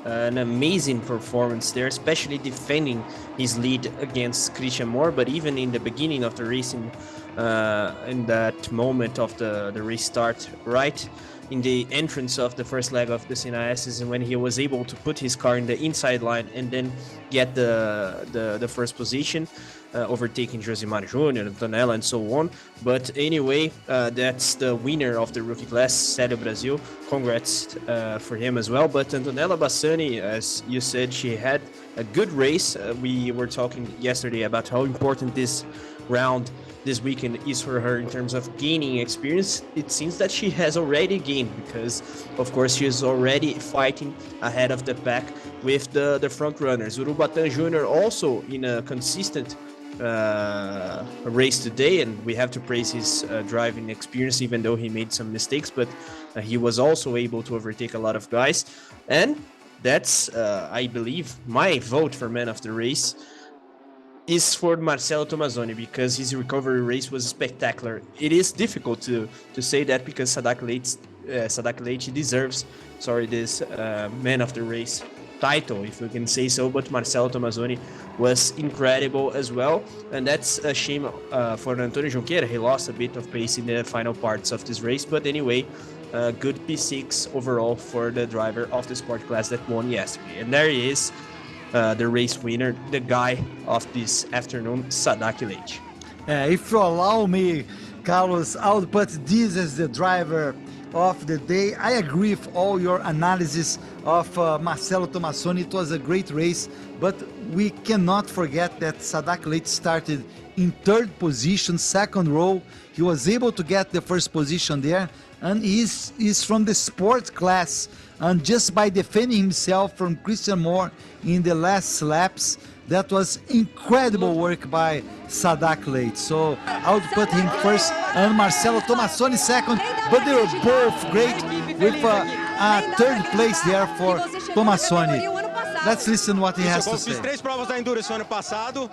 an amazing performance there, especially defending his lead against Christian Moore. But even in the beginning of the race, in that moment of the race start, right in the entrance of the first leg of the CNIS, is when he was able to put his car in the inside line and then get the first position, overtaking Josimar Jr., Antonella, and so on. But anyway, that's the winner of the rookie class, Célio Brasil. Congrats for him as well. But Antonella Bassani, as you said, she had a good race. We were talking yesterday about how important this round this weekend is for her in terms of gaining experience. It seems that she has already gained, because of course she is already fighting ahead of the pack with the front runners. Urubatã Jr. also in a consistent race today, and we have to praise his driving experience, even though he made some mistakes, but he was also able to overtake a lot of guys. And that's I believe my vote for man of the race is for Marcelo Tomassoni, because his recovery race was spectacular. It is difficult to say that, because Sadak Late deserves this man of the race title, if we can say so, but Marcelo Tomassoni was incredible as well. And that's a shame for Antonio Junqueira. He lost a bit of pace in the final parts of this race, but anyway, good P6 overall for the driver of the sport class that won yesterday. And there he is, the race winner, the guy of this afternoon, Sadak Late. If you allow me, Carlos, I would put this as the driver of the day. I agree with all your analysis of Marcelo Tomassoni. It was a great race, but we cannot forget that Sadak Late started in third position, second row. He was able to get the first position there, and he's from the sport class. And just by defending himself from Christian Moore in the last laps, that was incredible work by Sadak Late. So I would put him first and Marcelo Tomassoni second, but they were both great, with a third place there for Tomassoni. Let's listen what he has to say. Fiz 3 provas da Endurance ano passado.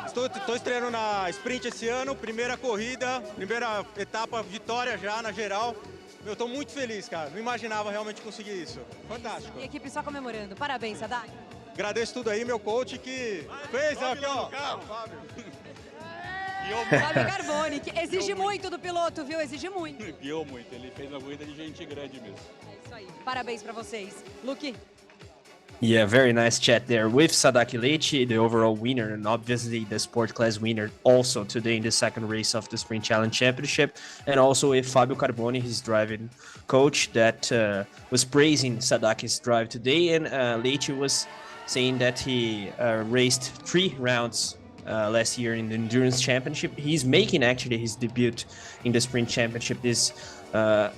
Estou estreando na Sprint esse ano, primeira corrida, primeira etapa, vitória já na geral. Eu estou muito feliz, cara. Não imaginava realmente conseguir isso. Fantástico. E a equipe só comemorando. Parabéns, Sadak. Agradeço tudo aí, meu coach, que fez aqui, ó. Fábio. Fábio Carboni, que exige muito do piloto, viu? Exige muito. Guiou muito. Ele fez uma corrida de gente grande mesmo. É isso aí. Parabéns para vocês. Luque. Yeah, very nice chat there with Sadak Late, the overall winner, and obviously the sport class winner also today in the second race of the Sprint Challenge Championship, and also with Fabio Carboni, his driving coach, that was praising Sadak's drive today, and Late was saying that he raced 3 rounds last year in the Endurance Championship. He's making actually his debut in the Sprint Championship this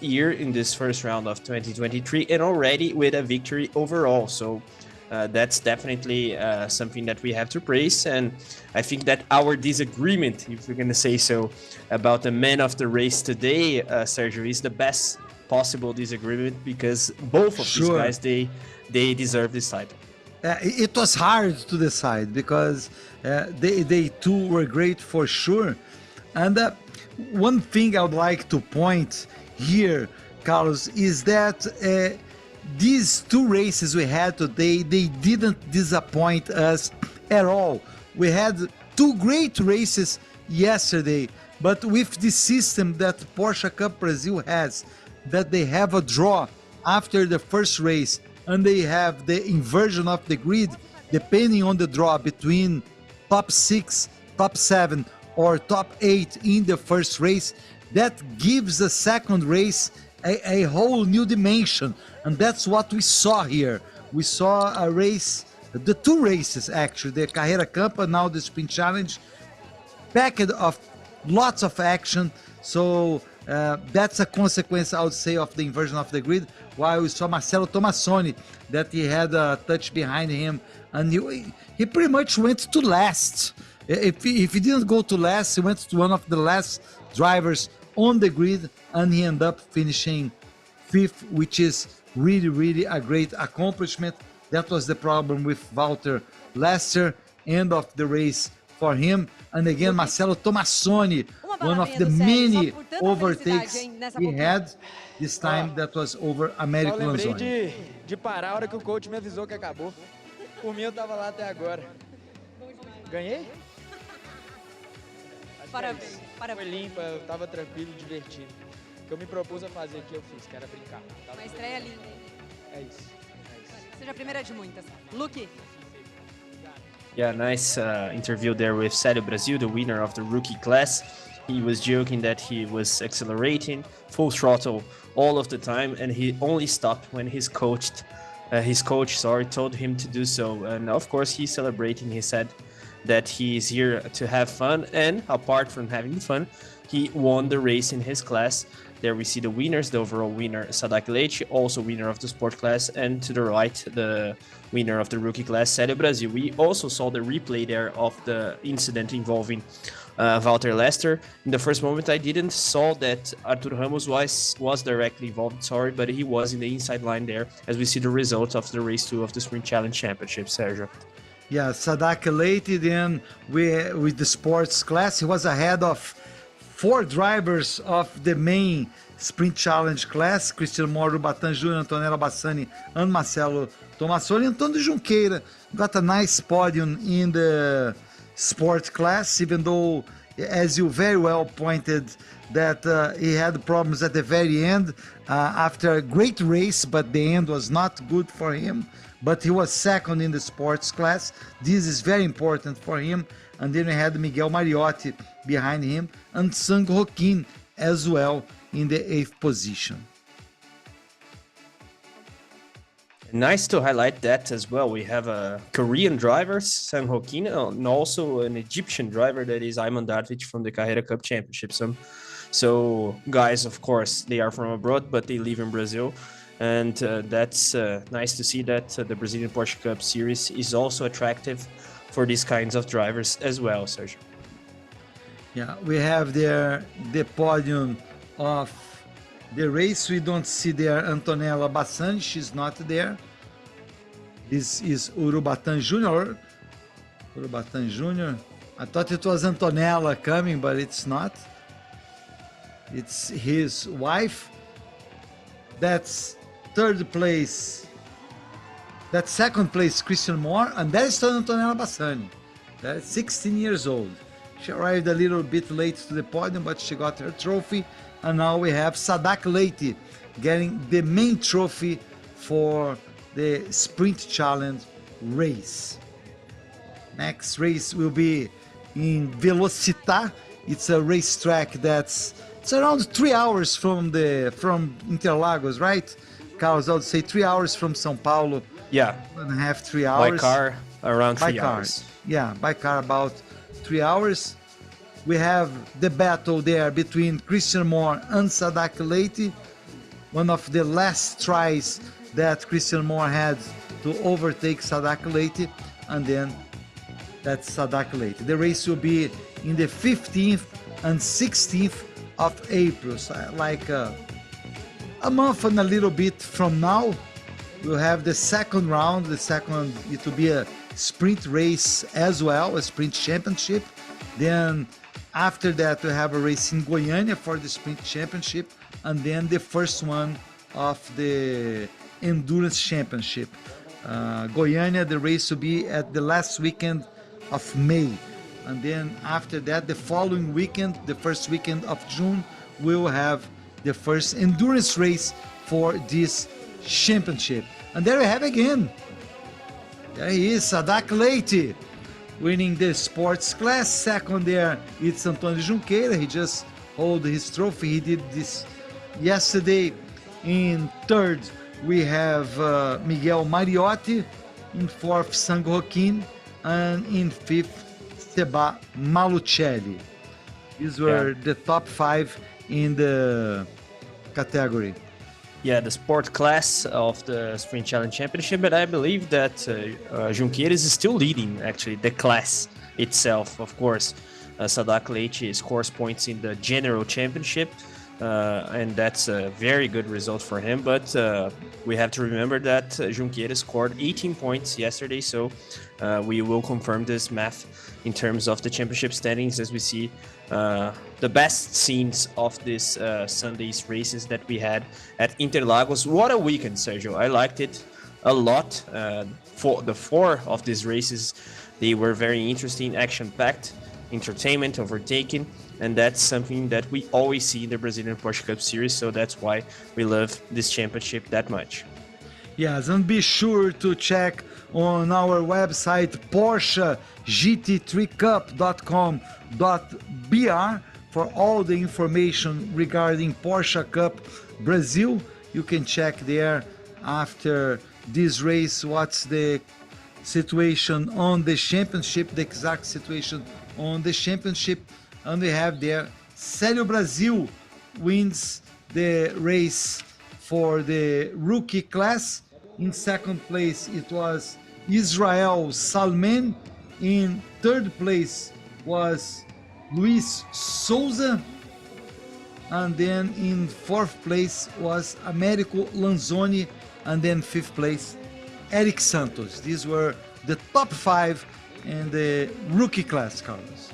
year in this first round of 2023, and already with a victory overall. So that's definitely something that we have to praise. And I think that our disagreement, if we're going to say so, about the man of the race today, Sergio, is the best possible disagreement, because both of these guys, they deserve this title. It was hard to decide because they two were great for sure. And one thing I would like to point here, Carlos, is that these two races we had today, they didn't disappoint us at all. We had two great races yesterday, but with the system that Porsche Cup Brazil has, that they have a draw after the first race, and they have the inversion of the grid depending on the draw between top 6, top 7 or top 8 in the first race, that gives the second race a whole new dimension. And that's what we saw here. We saw a race, the two races actually, the Carrera Cup and now the Sprint Challenge, packed of lots of action. So that's a consequence, I would say, of the inversion of the grid. While we saw Marcelo Tomassoni, that he had a touch behind him, and he pretty much went to last. If he didn't go to last, he went to one of the last drivers on the grid, and he ended up finishing 5th, which is really, really a great accomplishment. That was the problem with Walter Lester, end of the race for him. And again, Marcelo Tomassoni, one of the many overtakes he had, this time that was over Américo Lanzoni. Eu de parar a hora que o coach me avisou que acabou. Por mim, eu tava lá até agora. Ganhei? Parabéns, parabéns. Foi limpa, eu tava tranquilo, divertido. O que eu me propus a fazer aqui, eu fiz, que era brincar. Uma estreia linda. É isso. Seja a primeira de muitas. Luke. Yeah, nice interview there with Célio Brasil, the winner of the rookie class. He was joking that he was accelerating full throttle all of the time, and he only stopped when his coach told him to do so. And of course, he's celebrating. He said that he is here to have fun, and apart from having fun, he won the race in his class. There we see the winners, the overall winner, Sadak Leite, also winner of the sport class, and to the right, the winner of the rookie class, Célio Brasil. We also saw the replay there of the incident involving Walter Lester. In the first moment, I didn't saw that Artur Ramos was directly involved, sorry, but he was in the inside line there, as we see the result of the race 2 of the Sprint Challenge Championship, Sergio. Yeah, Sadak Leite, then with the sports class, he was ahead of 4 drivers of the main Sprint Challenge class, Cristiano Moro, Batan Jr., Antonella Bassani, and Marcelo Tomassoni. Antônio Junqueira got a nice podium in the sport class, even though, as you very well pointed, that he had problems at the very end after a great race, but the end was not good for him. But he was second in the sports class. This is very important for him. And then we had Miguel Mariotti behind him, and Sang Hokin as well in the 8th position. Nice to highlight that as well. We have a Korean driver, Sang Hokin, and also an Egyptian driver, that is Ayman Darvic from the Carrera Cup Championship. So guys, of course, they are from abroad, but they live in Brazil. And that's nice to see that the Brazilian Porsche Cup Series is also attractive for these kinds of drivers as well, Sergio. Yeah, we have there the podium of the race. We don't see there Antonella Bassani, she's not there. This is Urubatan Jr. Urubatan Jr. I thought it was Antonella coming, but it's not. It's his wife. That's 3rd place. That's 2nd place, Christian Moore, and that is Antonella Bassani. That's 16 years old. She arrived a little bit late to the podium, but she got her trophy. And now we have Sadak Leite getting the main trophy for the Sprint Challenge race. Next race will be in Velocità. It's a racetrack it's around 3 hours from Interlagos, right? Carlos, I would say 3 hours from São Paulo. Yeah. 2.5, 3 hours. By car, around 3 by car. hours. Yeah, by car about 3 hours. We have the battle there between Christian Moore and Sadak Leite, one of the last tries that Christian Moore had to overtake Sadak Leite, and then that's Sadak Leite. The race will be in the 15th and 16th of April, so like a month and a little bit from now. We'll have the second round. It will be a sprint race as well, a sprint championship. Then after that, we'll have a race in Goiânia for the sprint championship, and then the first one of the endurance championship. Goiânia, the race will be at the last weekend of May. And then after that, the following weekend, the first weekend of June, we'll have the first endurance race for this championship. And there we have again. There he is, Sadak Leite, winning the sports class. Second there, it's Antônio Junqueira. He just hold his trophy. He did this yesterday. In third, we have Miguel Mariotti. In fourth, Sango Joaquim. And in fifth, Seba Malucelli. These were the top 5 in the category. Yeah, the sport class of the Sprint Challenge Championship, but I believe that Junqueira is still leading, actually, the class itself. Of course, Sadak Leite scores points in the General Championship, and that's a very good result for him, but we have to remember that Junqueira scored 18 points yesterday, so we will confirm this math in terms of the championship standings as we see the best scenes of this Sunday's races that we had at Interlagos. What a weekend, Sergio. I liked it a lot. For the 4 of these races, they were very interesting, action-packed, entertainment, overtaking, and that's something that we always see in the Brazilian Porsche Cup Series, so that's why we love this championship that much. Yes, and be sure to check on our website PorscheGT3Cup.com.br for all the information regarding Porsche Cup Brazil. You can check there after this race what's the situation on the championship, the exact situation on the championship. And we have there Célio Brasil wins the race for the rookie class. In second place, it was Israel Salmen. In third place was Luis Souza. And then in fourth place was Américo Lanzoni. And then fifth place, Eric Santos. These were the top 5 in the rookie class, Carlos.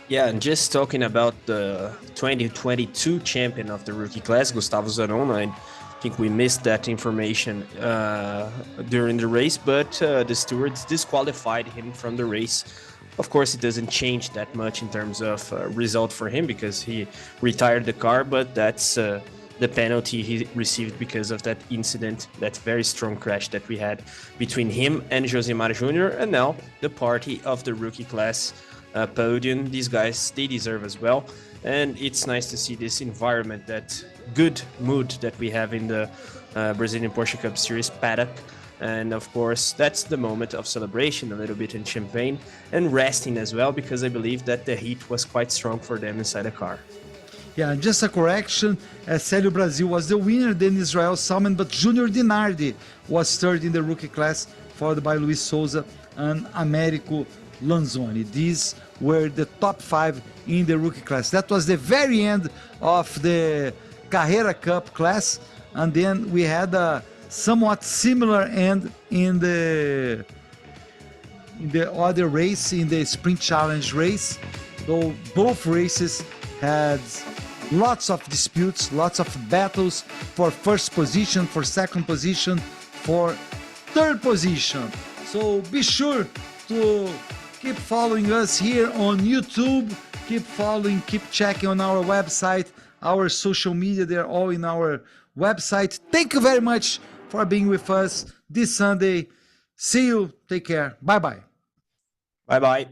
Yeah, and just talking about the 2022 champion of the rookie class, Gustavo Zanona, I think we missed that information during the race, but the stewards disqualified him from the race. Of course, it doesn't change that much in terms of result for him because he retired the car, but that's the penalty he received because of that incident, that very strong crash that we had between him and Josimar Jr. And now the party of the rookie class podium. These guys, they deserve as well. And it's nice to see this environment, that good mood that we have in the Brazilian Porsche Cup Series paddock. And of course, that's the moment of celebration, a little bit in champagne and resting as well, because I believe that the heat was quite strong for them inside the car. Yeah, just a correction, Célio Brasil was the winner, then Israel Salman, but Junior Dinardi was third in the rookie class, followed by Luis Souza and Américo Lanzoni. These were the top 5 in the rookie class. That was the very end of the Carrera Cup class, and then we had a somewhat similar end in the other race, in the Sprint Challenge race, though both races had lots of disputes, lots of battles for first position, for second position, for third position. So be sure to keep following us here on YouTube, keep following, keep checking on our website, our social media, they're all in our website. Thank you very much for being with us this Sunday. See you, take care, bye-bye. Bye-bye.